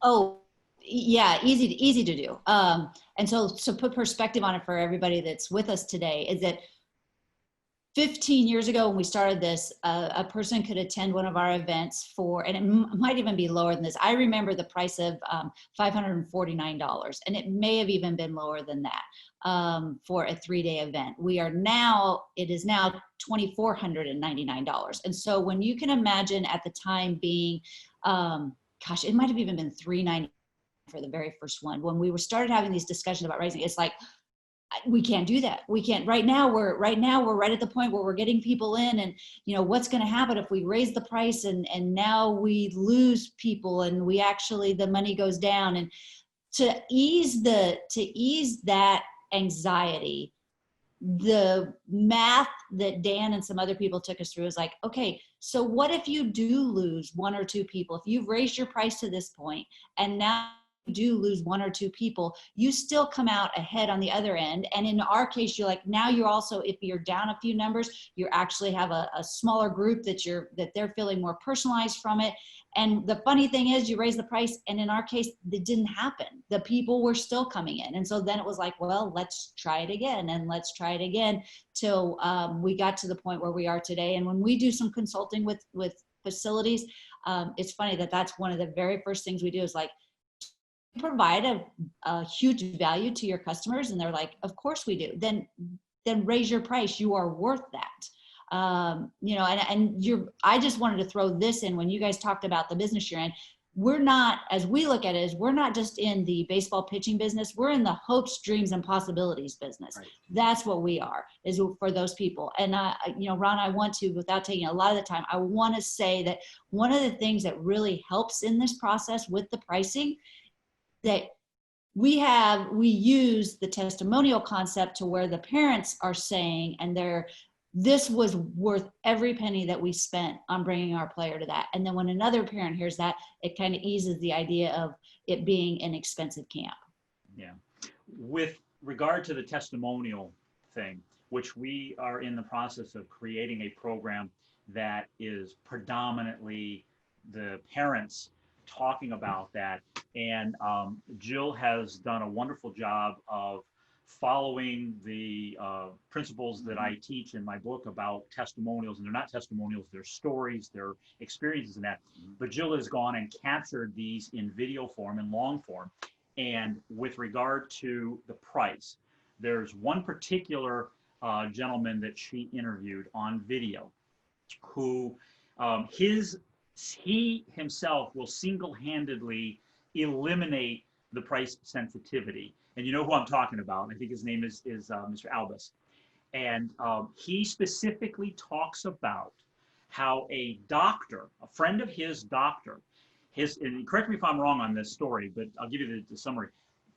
Oh, yeah, easy to do. And so put perspective on it for everybody that's with us today is that 15 years ago when we started this, a person could attend one of our events for, and it might even be lower than this. I remember the price of $549, and it may have even been lower than that for a 3-day event. It is now $2,499. And so when you can imagine at the time being, it might have even been $399 for the very first one. When we started having these discussions about raising, it's like, we can't do that. We can't right now. We're right at the point where we're getting people in, and you know what's going to happen if we raise the price and now we lose people and we actually the money goes down. And to ease that anxiety, the math that Dan and some other people took us through is like, okay, so what if you do lose 1 or 2 people? If you've raised your price to this point and now do lose 1 or 2 people, you still come out ahead on the other end. And in our case, you're like, now you're also, if you're down a few numbers, you actually have a smaller group that they're feeling more personalized from it. And the funny thing is you raise the price, and in our case, it didn't happen. The people were still coming in. And so then it was like, well, let's try it again, and let's try it again till we got to the point where we are today. And when we do some consulting with facilities, it's funny that's one of the very first things we do is like, provide a huge value to your customers, and they're like, of course we do. Then raise your price. You are worth that. You know, and I just wanted to throw this in when you guys talked about the business you're in. We're not, as we look at it, we're not just in the baseball pitching business. We're in the hopes, dreams, and possibilities business. Right. That's what we are, is for those people. And you know, Ron, I want to, without taking a lot of the time, I want to say that one of the things that really helps in this process with the pricing that we use the testimonial concept to where the parents are saying, and this was worth every penny that we spent on bringing our player to that. And then when another parent hears that, it kind of eases the idea of it being an expensive camp. Yeah. With regard to the testimonial thing, which we are in the process of creating a program that is predominantly the parents talking about that. And Jill has done a wonderful job of following the principles that I teach in my book about testimonials. And they're not testimonials, they're stories, they're experiences and that. But Jill has gone and captured these in video form and long form. And with regard to the price, there's one particular gentleman that she interviewed on video who he himself will single-handedly eliminate the price sensitivity. And you know who I'm talking about. I think his name is Mr. Albus. And he specifically talks about how a doctor, a friend of his doctor, and correct me if I'm wrong on this story, but I'll give you the summary.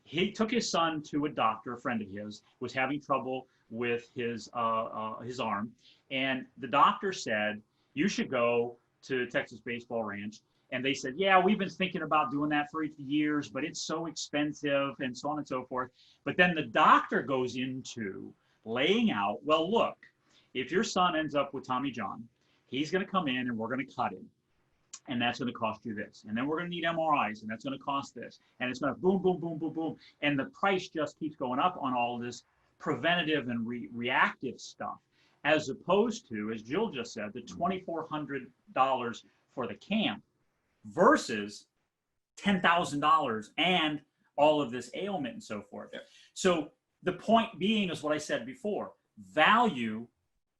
He took his son to a doctor, a friend of his, was having trouble with his arm. And the doctor said, you should go to Texas Baseball Ranch. And they said, yeah, we've been thinking about doing that for years, but it's so expensive and so on and so forth. But then the doctor goes into laying out, well, look, if your son ends up with Tommy John, he's going to come in and we're going to cut him. And that's going to cost you this. And then we're going to need MRIs, and that's going to cost this. And it's going to boom, boom, boom, boom, boom. And the price just keeps going up on all of this preventative and reactive stuff, as opposed to, as Jill just said, the $2,400 for the camp versus $10,000 and all of this ailment and so forth. Yeah. So the point being is what I said before, value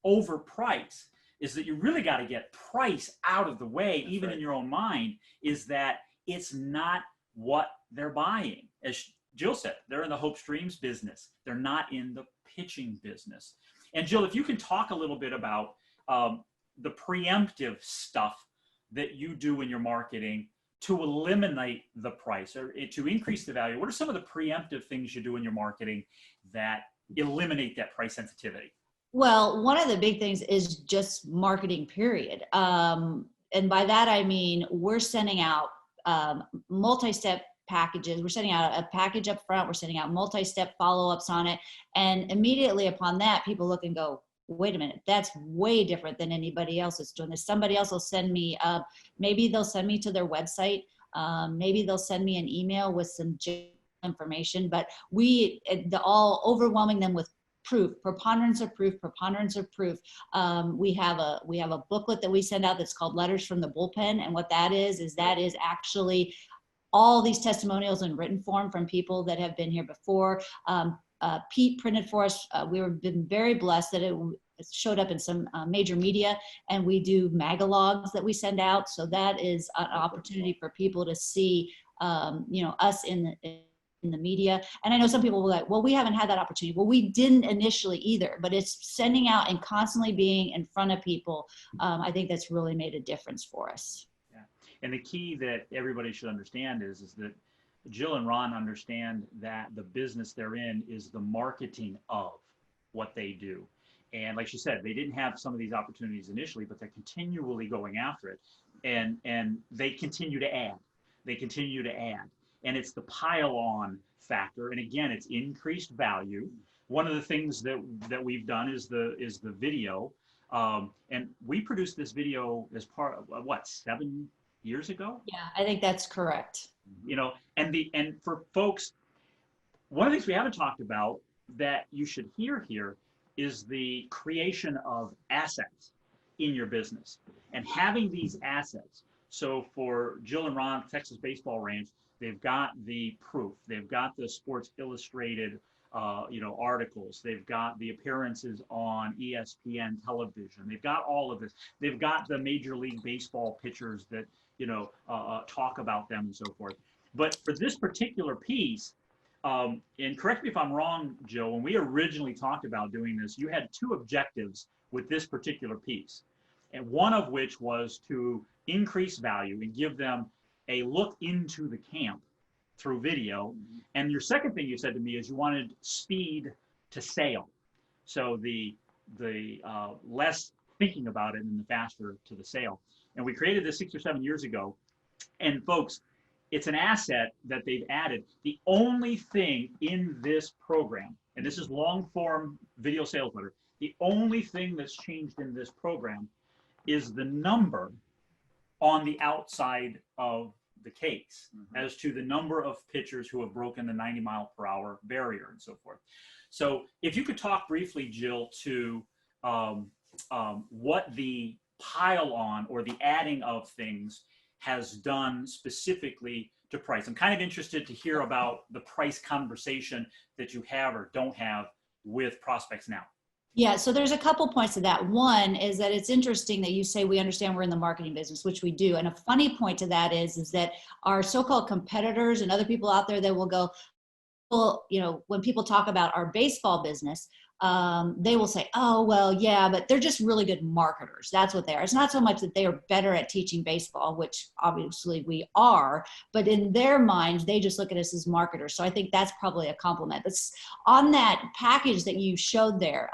over price is that you really got to get price out of the way. That's even right. In your own mind, is that it's not what they're buying. As Jill said, they're in the Hope Streams business. They're not in the pitching business. And Jill, if you can talk a little bit about the preemptive stuff that you do in your marketing to eliminate the price or to increase the value. What are some of the preemptive things you do in your marketing that eliminate that price sensitivity? Well, one of the big things is just marketing, period. And by that, I mean, we're sending out multi-step packages. We're sending out a package up front. We're sending out multi-step follow-ups on it. And immediately upon that, people look and go, wait a minute, that's way different than anybody else is doing this. Somebody else will send me, maybe they'll send me to their website. Maybe they'll send me an email with some information, but all overwhelming them with proof, preponderance of proof. We have a booklet that we send out that's called Letters from the Bullpen. And what that is actually all these testimonials in written form from people that have been here before. Pete printed for us. We've been very blessed that it showed up in some major media, and we do magalogs that we send out. So that is an opportunity for people to see, us in the media. And I know some people will be like, well, we haven't had that opportunity. Well, we didn't initially either, but it's sending out and constantly being in front of people. I think that's really made a difference for us. Yeah. And the key that everybody should understand is that Jill and Ron understand that the business they're in is the marketing of what they do. And like she said, they didn't have some of these opportunities initially, but they're continually going after it. And they continue to add. And it's the pile on factor. And again, it's increased value. One of the things that we've done is the video. And we produced this video as part of 7 years ago? Yeah, I think that's correct. And for folks, one of the things we haven't talked about that you should hear here is the creation of assets in your business and having these assets. So for Jill and Ron, Texas Baseball Ranch, they've got the proof, they've got the Sports Illustrated articles, they've got the appearances on ESPN television, they've got all of this, they've got the Major League Baseball pitchers that talk about them and so forth. But for this particular piece, and correct me if I'm wrong, Jill, when we originally talked about doing this, you had two objectives with this particular piece. And one of which was to increase value and give them a look into the camp through video. And your second thing you said to me is you wanted speed to sale. So the less thinking about it and the faster to the sale. And we created this 6 or 7 years ago. And folks, it's an asset that they've added. The only thing in this program, and this is long form video sales letter, the only thing that's changed in this program is the number on the outside of the case as to the number of pitchers who have broken the 90-mile-per-hour barrier and so forth. So if you could talk briefly, Jill, to what the pile on or the adding of things has done specifically to price. I'm kind of interested to hear about the price conversation that you have or don't have with prospects now. Yeah, so there's a couple points to that. One is that it's interesting that you say we understand we're in the marketing business, which we do. And a funny point to that is that our so-called competitors and other people out there that will go, well, when people talk about our baseball business, they will say, oh, well, yeah, but they're just really good marketers. That's what they are. It's not so much that they are better at teaching baseball, which obviously we are, but in their minds, they just look at us as marketers. So I think that's probably a compliment. But on that package that you showed there,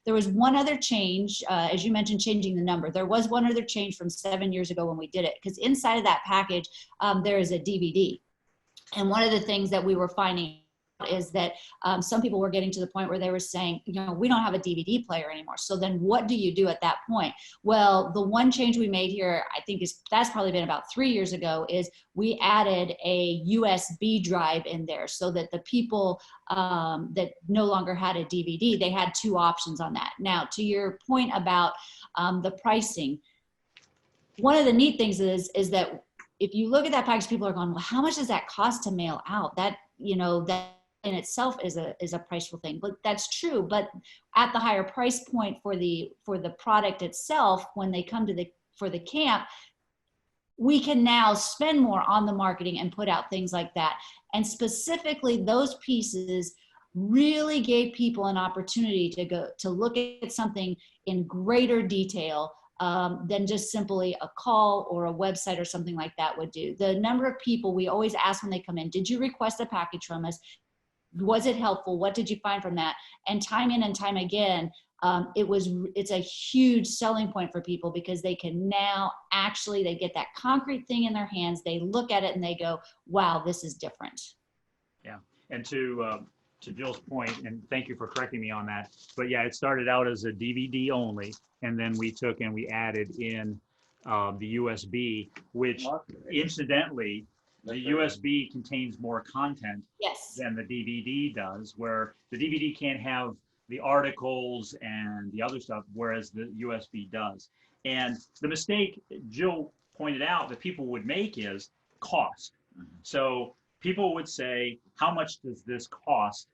there was one other change, as you mentioned, changing the number. There was one other change from 7 years ago when we did it, because inside of that package, there is a DVD. And one of the things that we were finding is that some people were getting to the point where they were saying, we don't have a DVD player anymore. So then what do you do at that point? Well, the one change we made here, I think that's probably been about 3 years ago, is we added a USB drive in there so that the people that no longer had a DVD, they had two options on that. Now, to your point about the pricing, one of the neat things is that if you look at that package, people are going, well, how much does that cost to mail out? That in itself is a priceful thing, but that's true. But at the higher price point for the product itself, when they come for the camp, we can now spend more on the marketing and put out things like that. And specifically those pieces really gave people an opportunity to go to look at something in greater detail than just simply a call or a website or something like that would do. The number of people we always ask when they come in, did you request a package from us? Was it helpful? What did you find from that? And time in and time again, it's a huge selling point for people because they can now actually, they get that concrete thing in their hands. They look at it and they go, wow, this is different. Yeah. And to Jill's point, and thank you for correcting me on that, but yeah, it started out as a DVD only, and then we took and we added in the USB, which incidentally, the USB contains more content Yes. than the DVD does, where the DVD can't have the articles and the other stuff, whereas the USB does. And the mistake Jill pointed out that people would make is cost. So people would say, how much does this cost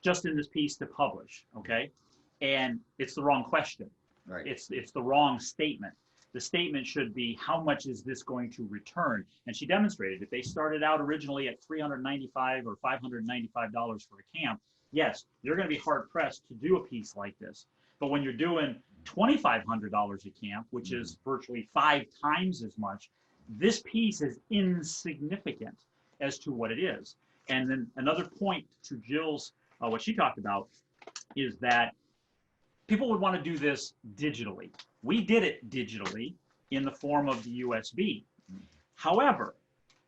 just in this piece to publish? Okay. And it's the wrong question. Right. It's the wrong statement. The statement should be, how much is this going to return? And she demonstrated if they started out originally at $395 or $595 for a camp, yes, you're going to be hard pressed to do a piece like this. But when you're doing $2,500 a camp, which is virtually 5 times as much, this piece is insignificant as to what it is. And then another point to Jill's, what she talked about, is that people would want to do this digitally. We did it digitally in the form of the USB. However,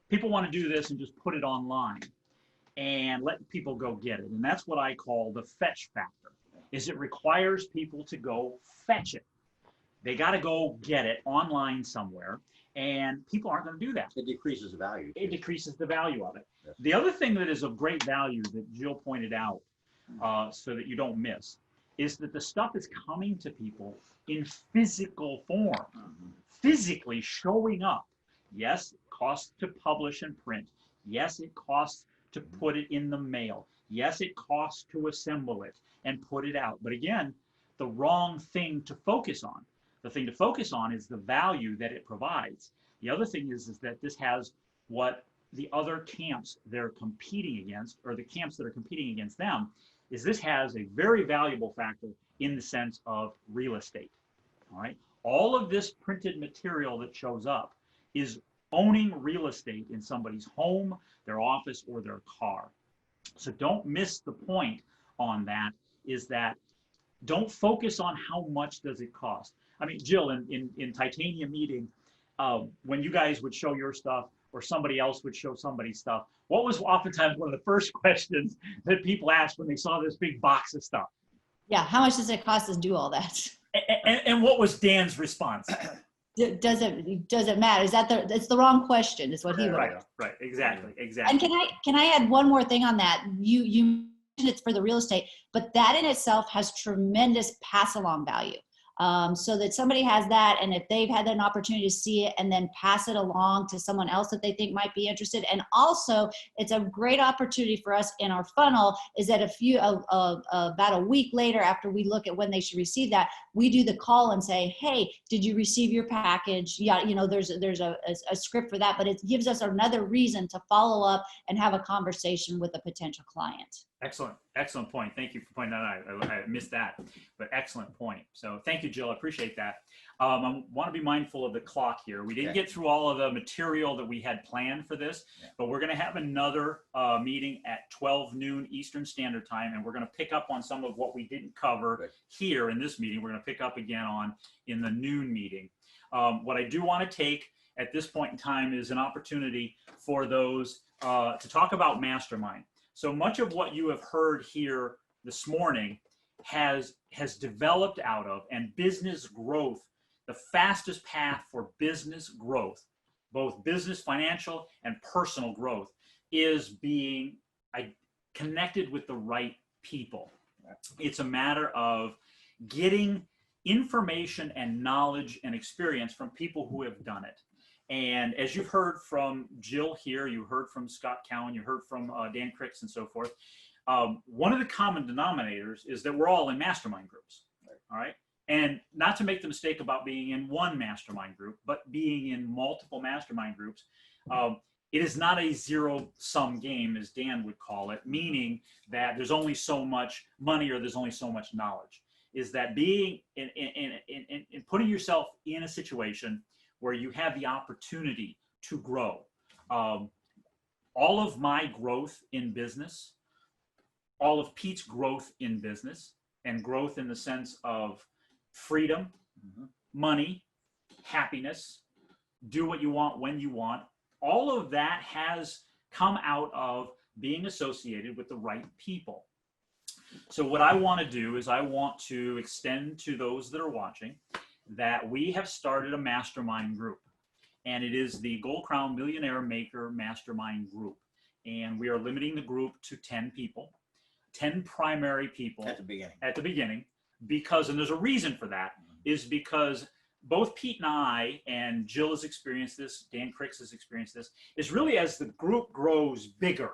people want to do this and just put it online and let people go get it. And that's what I call the fetch factor, is it requires people to go fetch it. They got to go get it online somewhere, and people aren't going to do that. It decreases the value. It decreases the value of it. Yes. The other thing that is of great value that Jill pointed out, so that you don't miss, is that the stuff is coming to people in physical form, physically showing up. Yes, it costs to publish and print. Yes, it costs to put it in the mail. Yes, it costs to assemble it and put it out. But again, the wrong thing to focus on. The thing to focus on is the value that it provides. The other thing is that this has what the other camps they're competing against, or the camps that are competing against them, is this has a very valuable factor in the sense of real estate. All right. All of this printed material that shows up is owning real estate in somebody's home, their office, or their car. So don't miss the point on that, is that don't focus on how much does it cost. I mean, Jill, in Titanium meeting, when you guys would show your stuff or somebody else would show somebody's stuff, what was oftentimes one of the first questions that people asked when they saw this big box of stuff? Yeah, how much does it cost to do all that? And what was Dan's response? Does it matter? Is that it's the wrong question? Is what he wrote. Right, exactly. And can I add one more thing on that? You mentioned it's for the real estate, but that in itself has tremendous pass along value. So that somebody has that, and if they've had an opportunity to see it and then pass it along to someone else that they think might be interested. And also it's a great opportunity for us in our funnel, is that about a week later, after we look at when they should receive that, we do the call and say, hey, did you receive your package? Yeah, there's a script for that, but it gives us another reason to follow up and have a conversation with a potential client. Excellent point. Thank you for pointing that out. I missed that, but excellent point. So thank you, Jill. I appreciate that. I want to be mindful of the clock here. We didn't get through all of the material that we had planned for this, but we're going to have another meeting at 12 noon Eastern Standard Time, and we're going to pick up on some of what we didn't cover here in this meeting. We're going to pick up again in the noon meeting. What I do want to take at this point in time is an opportunity for those to talk about Mastermind. So much of what you have heard here this morning has developed out of, and business growth, the fastest path for business growth, both business, financial, and personal growth, is being connected with the right people. It's a matter of getting information and knowledge and experience from people who have done it. And as you've heard from Jill here, you heard from Scott Cowan, you heard from Dan Cricks and so forth, one of the common denominators is that we're all in mastermind groups, all right? And not to make the mistake about being in one mastermind group, but being in multiple mastermind groups. It is not a zero-sum game, as Dan would call it, meaning that there's only so much money or there's only so much knowledge. Is that being in putting yourself in a situation where you have the opportunity to grow. All of my growth in business, all of Pete's growth in business, and growth in the sense of freedom, money, happiness, do what you want when you want, all of that has come out of being associated with the right people. So what I want to do is I want to extend to those that are watching that we have started a mastermind group, and it is the Gold Crown Millionaire Maker Mastermind Group. And we are limiting the group to 10 people, 10 primary people At the beginning. Because, and there's a reason for that, is because both Pete and I, and Jill has experienced this, Dan Cricks has experienced this, is really as the group grows bigger,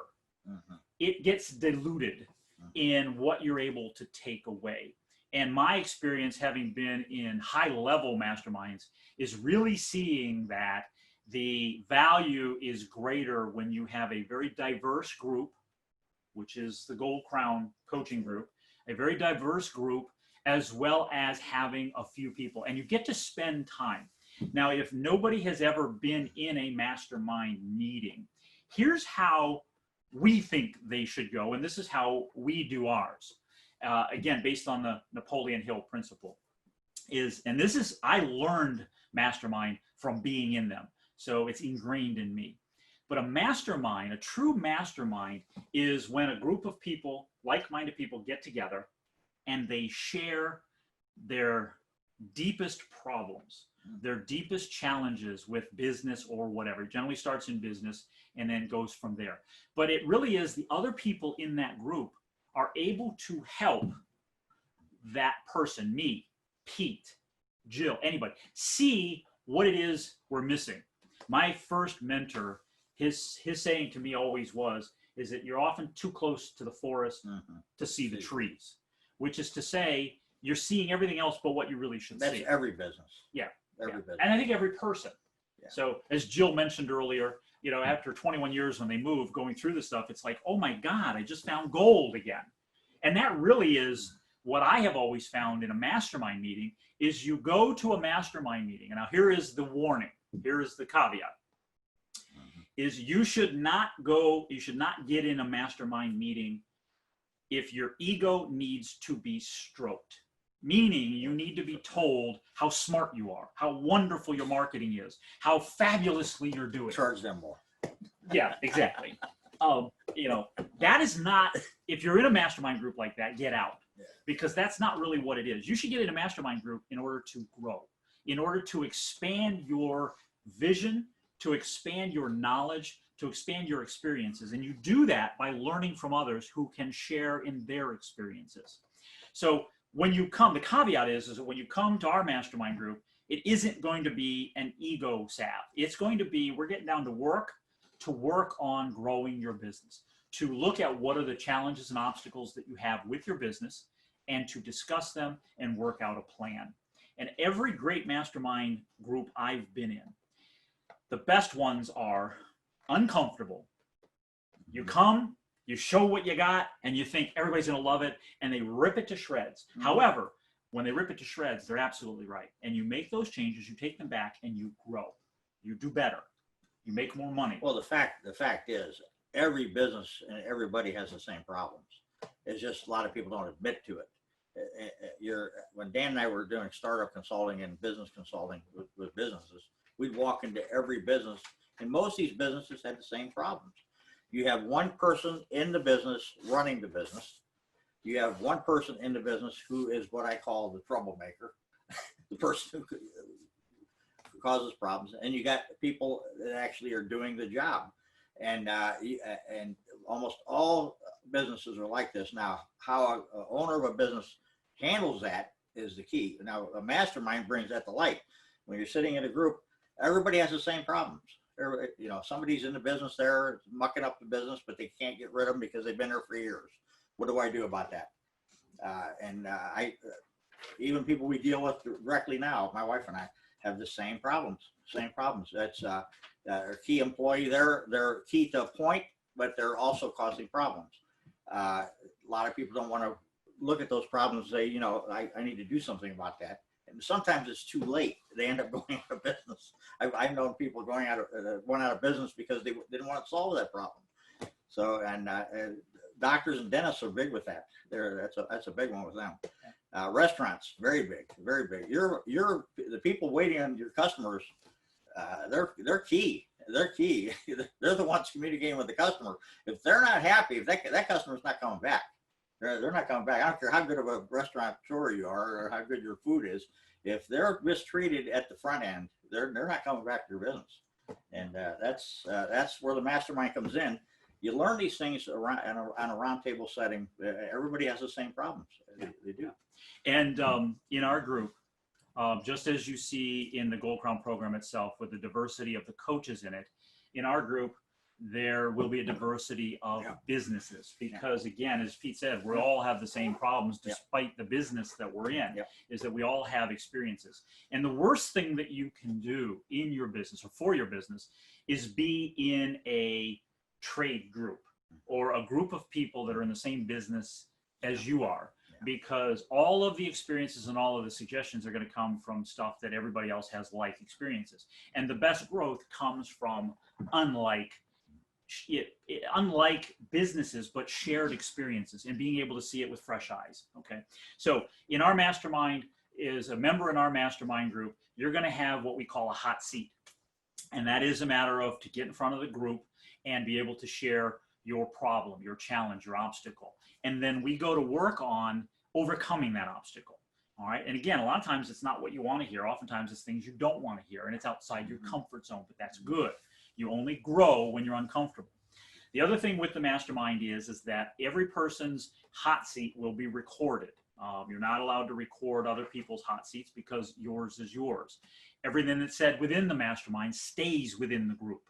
it gets diluted in what you're able to take away. And my experience, having been in high level masterminds, is really seeing that the value is greater when you have a very diverse group, which is the Gold Crown coaching group, a very diverse group, as well as having a few people, and you get to spend time. Now, if nobody has ever been in a mastermind meeting, here's how we think they should go, and this is how we do ours. Again, based on the Napoleon Hill principle, and this is, I learned mastermind from being in them, so it's ingrained in me. But a mastermind, a true mastermind, is when a group of people, like-minded people, get together and they share their deepest problems, their deepest challenges with business or whatever. It generally starts in business and then goes from there. But it really is the other people in that group are able to help that person, me, Pete, Jill, anybody, see what it is we're missing. My first mentor, his saying to me always is that you're often too close to the forest to see the trees, which is to say you're seeing everything else but what you really should see. That's every business. Yeah. Every business. And I think every person. Yeah. So as Jill mentioned earlier, you know, after 21 years when they move, going through this stuff, it's like, oh my God, I just found gold again. And that really is what I have always found in a mastermind meeting is you go to a mastermind meeting. And now here is the warning. Here is the caveat. Is you should not get in a mastermind meeting if your ego needs to be stroked. Meaning you need to be told how smart you are, how wonderful your marketing is, how fabulously you're doing. Charge them more. Yeah, exactly. You know, that is not, if you're in a mastermind group like that, get out. Because that's not really what it is. You should get in a mastermind group in order to grow, in order to expand your vision, to expand your knowledge, to expand your experiences. And you do that by learning from others who can share in their experiences. So when you come, the caveat is that when you come to our mastermind group, it isn't going to be an ego salve. It's going to be, we're getting down to work on growing your business, to look at what are the challenges and obstacles that you have with your business and to discuss them and work out a plan. And every great mastermind group I've been in, the best ones are uncomfortable. You come, you show what you got, and you think everybody's going to love it, and they rip it to shreds. However, when they rip it to shreds, they're absolutely right. And you make those changes, you take them back, and you grow. You do better. You make more money. Well, the fact is, every business and everybody has the same problems. It's just a lot of people don't admit to it. When Dan and I were doing startup consulting and business consulting with businesses, we'd walk into every business, and most of these businesses had the same problems. You have one person in the business running the business. You have one person in the business who is what I call the troublemaker, the person who causes problems, and you got people that actually are doing the job. And almost all businesses are like this. Now, how an owner of a business handles that is the key. Now, a mastermind brings that to light. When you're sitting in a group, everybody has the same problems. You know, somebody's in the business there, mucking up the business, but they can't get rid of them because they've been there for years. What do I do about that? even people we deal with directly now, my wife and I have the same problems. That's a key employee. They're key to a point, but they're also causing problems. A lot of people don't want to look at those problems and say, you know, I need to do something about that. And sometimes it's too late. They end up going out of business. I've known people going out of business because they didn't want to solve that problem. So, and doctors and dentists are big with that. That's a big one with them. Restaurants, very big, very big. The people waiting on your customers. They're key. They're key. They're the ones communicating with the customer. If they're not happy, if that customer's not coming back, they're not coming back. I don't care how good of a restaurateur you are or how good your food is. If they're mistreated at the front end, they're not coming back to your business. And that's where the mastermind comes in. You learn these things around on a roundtable setting. Everybody has the same problems. They do. And in our group, just as you see in the Gold Crown program itself, with the diversity of the coaches in it, in our group, there will be a diversity of businesses because, again, as Pete said, we all have the same problems despite the business that we're in, is that we all have experiences. And the worst thing that you can do in your business or for your business is be in a trade group or a group of people that are in the same business as you are. Because all of the experiences and all of the suggestions are going to come from stuff that everybody else has like experiences. And the best growth comes from unlike businesses, but shared experiences and being able to see it with fresh eyes. Okay. So in our mastermind, is a member in our mastermind group, you're going to have what we call a hot seat. And that is a matter of to get in front of the group and be able to share your problem, your challenge, your obstacle. And then we go to work on overcoming that obstacle. All right. And again, a lot of times it's not what you want to hear. Oftentimes it's things you don't want to hear and it's outside your comfort zone, but that's good. You only grow when you're uncomfortable. The other thing with the mastermind is that every person's hot seat will be recorded. You're not allowed to record other people's hot seats because yours is yours. Everything that's said within the mastermind stays within the group.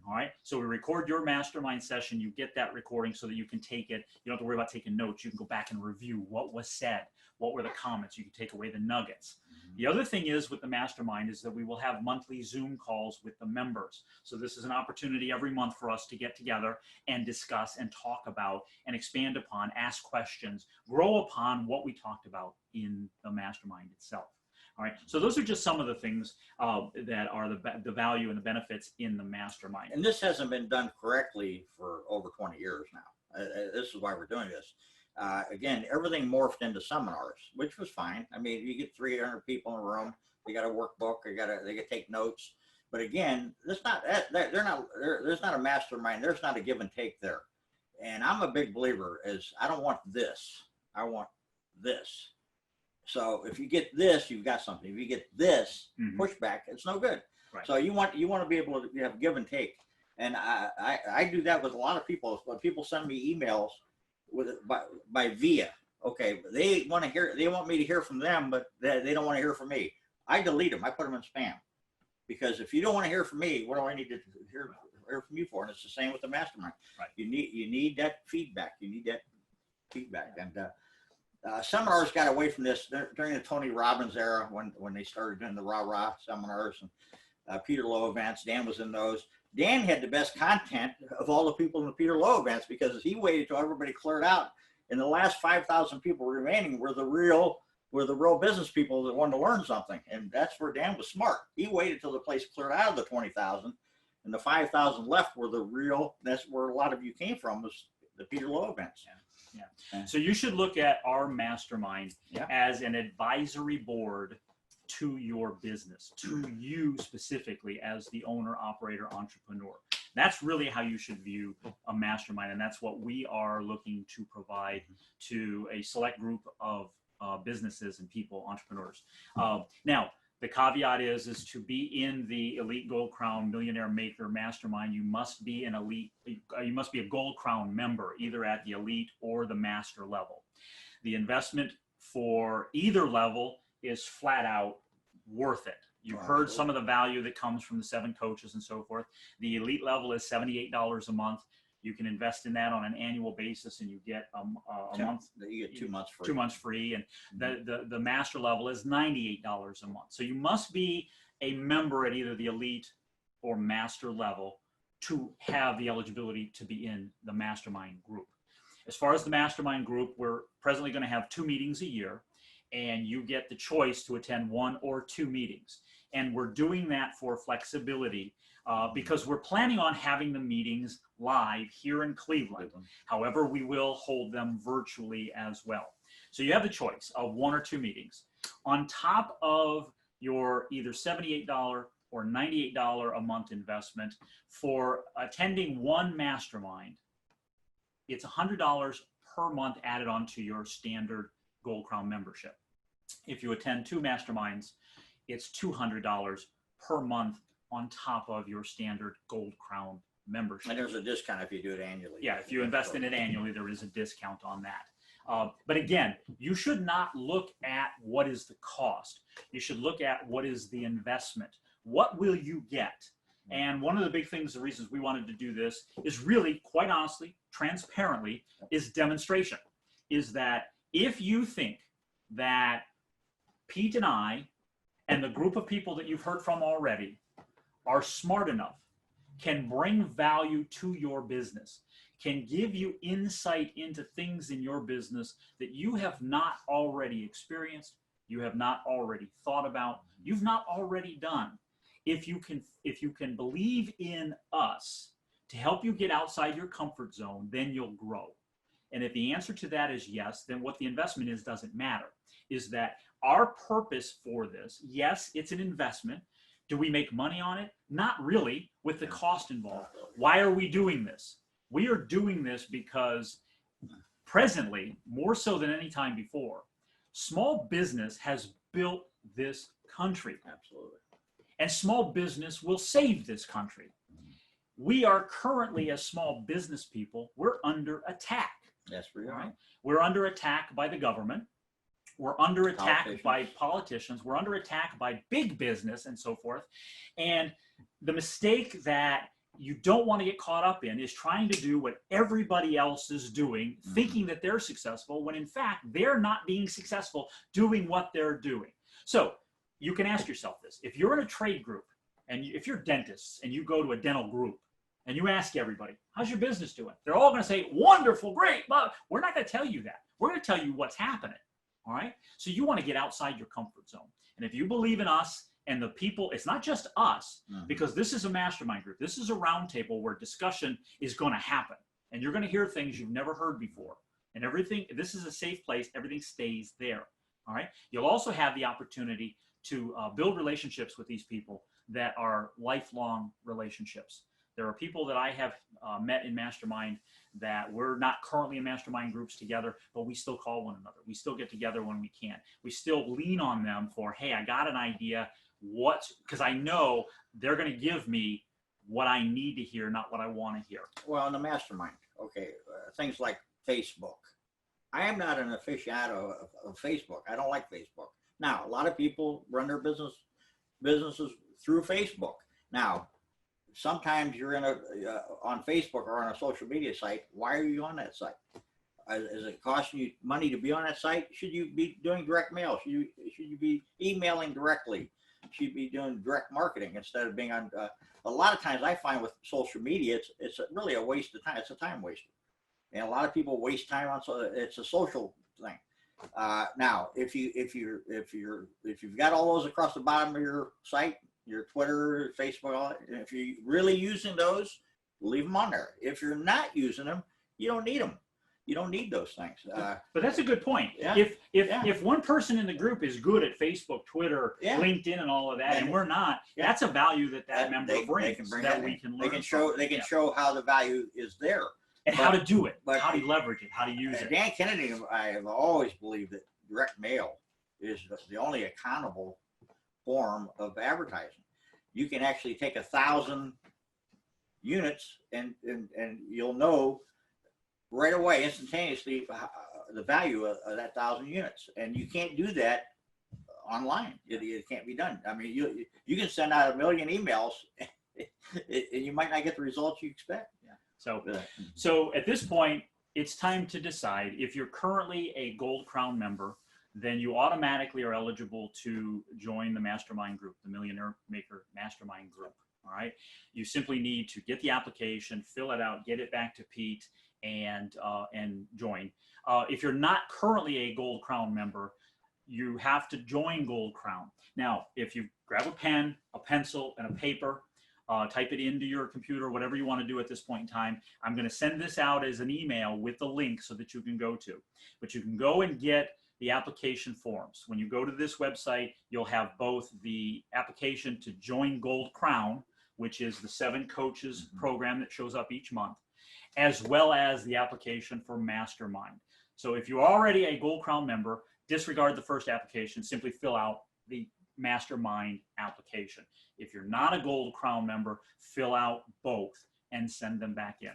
All right. So we record your mastermind session. You get that recording so that you can take it. You don't have to worry about taking notes. You can go back and review what was said. What were the comments? You can take away the nuggets. The other thing is with the mastermind is that we will have monthly Zoom calls with the members. So this is an opportunity every month for us to get together and discuss and talk about and expand upon, ask questions, grow upon what we talked about in the mastermind itself. All right. So those are just some of the things that are the value and the benefits in the mastermind. And this hasn't been done correctly for over 20 years now. This is why we're doing this. Again, everything morphed into seminars, which was fine. I mean, you get 300 people in a room. They got a workbook. They got to take notes. But again, there's not a mastermind. There's not a give and take there. And I'm a big believer is I don't want this. I want this. So if you get this, you've got something. If you get this pushback, it's no good. Right. So you want to be able to have give and take. And I do that with a lot of people. When people send me emails by via, okay, they want me to hear from them, but they don't want to hear from me. I delete them. I put them in spam because if you don't want to hear from me, what do I need to hear from you for? And it's the same with the mastermind. Right. You need that feedback. And seminars got away from this during the Tony Robbins era when they started doing the rah-rah seminars and Peter Lowe events. Dan was in those. Dan had the best content of all the people in the Peter Lowe events because he waited till everybody cleared out. And the last 5,000 people remaining were the real business people that wanted to learn something. And that's where Dan was smart. He waited till the place cleared out of the 20,000 and the 5,000 left were that's where a lot of you came from, was the Peter Lowe events. Yeah. So you should look at our mastermind as an advisory board to your business, to you specifically as the owner, operator, entrepreneur. That's really how you should view a mastermind. And that's what we are looking to provide to a select group of businesses and people, entrepreneurs. Now, the caveat is to be in the Elite Gold Crown Millionaire Maker Mastermind, you must be a Gold Crown member, either at the Elite or the Master level. The investment for either level is flat out worth it. You've heard some of the value that comes from the 7 coaches and so forth. The Elite level is $78 a month. You can invest in that on an annual basis, and you get a month. You get 2 months free. 2 months free, and the master level is $98 a month. So you must be a member at either the elite or master level to have the eligibility to be in the mastermind group. As far as the mastermind group, we're presently going to have 2 meetings a year, and you get the choice to attend 1 or 2 meetings. And we're doing that for flexibility because we're planning on having the meetings live here in Cleveland. However, we will hold them virtually as well. So you have the choice of 1 or 2 meetings. On top of your either $78 or $98 a month investment for attending 1 mastermind, it's $100 per month added onto your standard Gold Crown membership. If you attend 2 masterminds, it's $200 per month on top of your standard Gold Crown membership. And there's a discount if you do it annually. Yeah, if you invest in it annually, there is a discount on that. But again, you should not look at what is the cost. You should look at what is the investment. What will you get? And one of the big things, the reasons we wanted to do this is really, quite honestly, transparently, is demonstration. Is that if you think that Pete and I and the group of people that you've heard from already are smart enough, can bring value to your business, can give you insight into things in your business that you have not already experienced, you have not already thought about, you've not already done. If you can believe in us to help you get outside your comfort zone, then you'll grow. And if the answer to that is yes, then what the investment is doesn't matter. Is that our purpose for this? Yes, it's an investment. Do we make money on it? Not really, with the cost involved. Why are we doing this? We are doing this because presently, more so than any time before, small business has built this country. Absolutely. And small business will save this country. We are currently, as small business people, we're under attack. Yes, we All are. right? We're under attack by the government. We're under attack by politicians. We're under attack by big business and so forth. And the mistake that you don't want to get caught up in is trying to do what everybody else is doing, thinking that they're successful, when in fact, they're not being successful doing what they're doing. So you can ask yourself this. If you're in a trade group, and if you're dentists and you go to a dental group, and you ask everybody, how's your business doing? They're all going to say, wonderful, great, but we're not going to tell you that. We're going to tell you what's happening. All right. So you want to get outside your comfort zone. And if you believe in us and the people, it's not just us, because this is a mastermind group. This is a roundtable where discussion is going to happen. And you're going to hear things you've never heard before. And everything, this is a safe place. Everything stays there. All right. You'll also have the opportunity to build relationships with these people that are lifelong relationships. There are people that I have met in Mastermind that we're not currently in mastermind groups together, but we still call one another. We still get together when we can. We still lean on them for, hey, I got an idea. Because I know they're going to give me what I need to hear, not what I want to hear. Well, in the mastermind, okay, things like Facebook. I am not an aficionado of Facebook. I don't like Facebook. Now, a lot of people run their businesses through Facebook. Now, sometimes you're in on Facebook or on a social media site. Why are you on that site? Is it costing you money to be on that site? Should you be doing direct mail? Should you be emailing directly? Should you be doing direct marketing instead of being on? A lot of times I find with social media, it's really a waste of time. It's a time waster, and a lot of people waste time on. So it's a social thing. Now, if you've got all those across the bottom of your site, your Twitter, Facebook, if you're really using those, leave them on there. If you're not using them, you don't need them. You don't need those things. But that's a good point. Yeah. If one person in the group is good at Facebook, Twitter, Yeah. LinkedIn, and all of that, and we're not, Yeah. that's a value that member they brings can bring that that we in. can learn. They can show from. they can Yeah. show how the value is there. And how to do it, but- how to leverage it, how to use it. Dan Kennedy, I have always believed that direct mail is the only accountable form of advertising. You can actually take 1,000 units and you'll know right away, instantaneously, the value of that 1,000 units. And you can't do that online. It can't be done. I mean, you can send out 1 million emails and you might not get the results you expect. So at this point, it's time to decide. If you're currently a Gold Crown member, then you automatically are eligible to join the mastermind group, the Millionaire Maker Mastermind Group. All right. You simply need to get the application, fill it out, get it back to Pete, and join. If you're not currently a Gold Crown member, you have to join Gold Crown. Now, if you grab a pen, a pencil, and a paper, type it into your computer, whatever you want to do at this point in time. I'm going to send this out as an email with the link so that you can go to. But you can go and get the application forms. When you go to this website, you'll have both the application to join Gold Crown, which is the 7 coaches program that shows up each month, as well as the application for Mastermind. So if you're already a Gold Crown member, disregard the first application, simply fill out the Mastermind application. If you're not a Gold Crown member, fill out both and send them back in.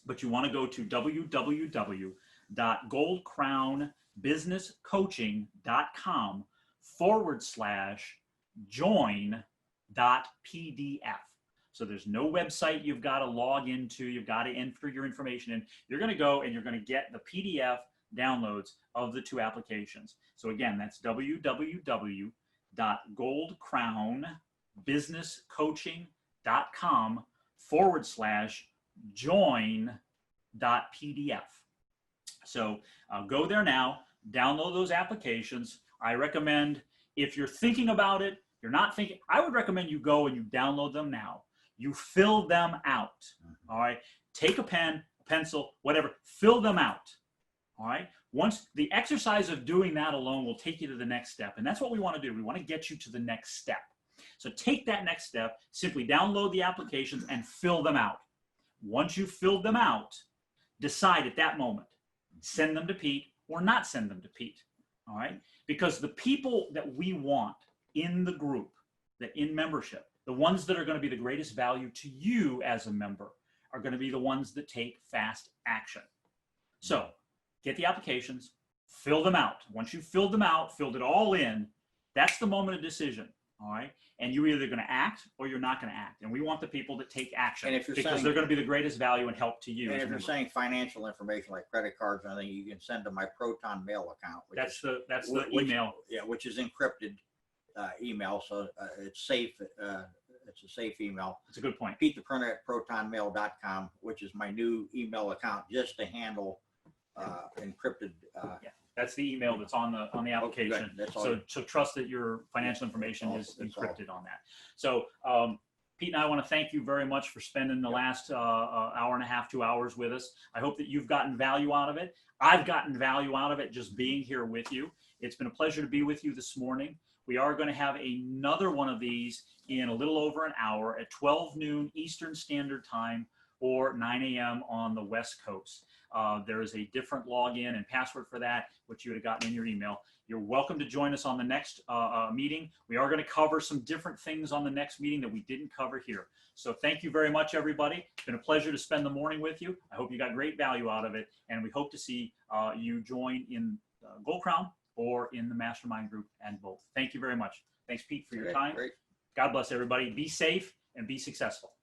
But you want to go to www.goldcrownbusinesscoaching.com/join.pdf. So there's no website you've got to log into. You've got to enter your information in. You're going to go and you're going to get the PDF downloads of the 2 applications. So again, that's www.goldcrownbusinesscoaching.com/join.pdf. So go there now, download those applications. I recommend, if you're thinking about it, you're not thinking, I would recommend you go and you download them now. You fill them out. All right. Take a pen, a pencil, whatever, fill them out. All right. Once the exercise of doing that alone will take you to the next step. And that's what we want to do. We want to get you to the next step. So take that next step, simply download the applications and fill them out. Once you've filled them out, decide at that moment, send them to Pete or not send them to Pete. All right. Because the people that we want in the group, that in membership, the ones that are going to be the greatest value to you as a member are going to be the ones that take fast action. So get the applications, fill them out. Once you've filled them out, filled it all in, that's the moment of decision. All right. And you're either going to act or you're not going to act. And we want the people that take action, And if you're because saying- they're going to be the greatest value and help to you. And as a if you're member. saying financial information like credit cards or anything, you can send to my Proton Mail account. That's the which- email. Yeah, which is encrypted email, so it's safe. It's a safe email. It's a good point. Pete the Printer at protonmail.com, which is my new email account just to handle encrypted. That's the email that's on the application. That's all. So trust that your financial information is That's all. encrypted on that. So Pete and I want to thank you very much for spending the last hour and a half, 2 hours with us. I hope that you've gotten value out of it. I've gotten value out of it just being here with you. It's been a pleasure to be with you this morning. We are going to have another one of these in a little over an hour at 12 noon Eastern Standard Time or 9 a.m. on the West Coast. There is a different login and password for that, which you would have gotten in your email. You're welcome to join us on the next meeting. We are going to cover some different things on the next meeting that we didn't cover here. So thank you very much, everybody. It's been a pleasure to spend the morning with you. I hope you got great value out of it, and we hope to see you join in Gold Crown or in the Mastermind group, and both. Thank you very much. Thanks, Pete, for your time. Great. God bless everybody. Be safe and be successful.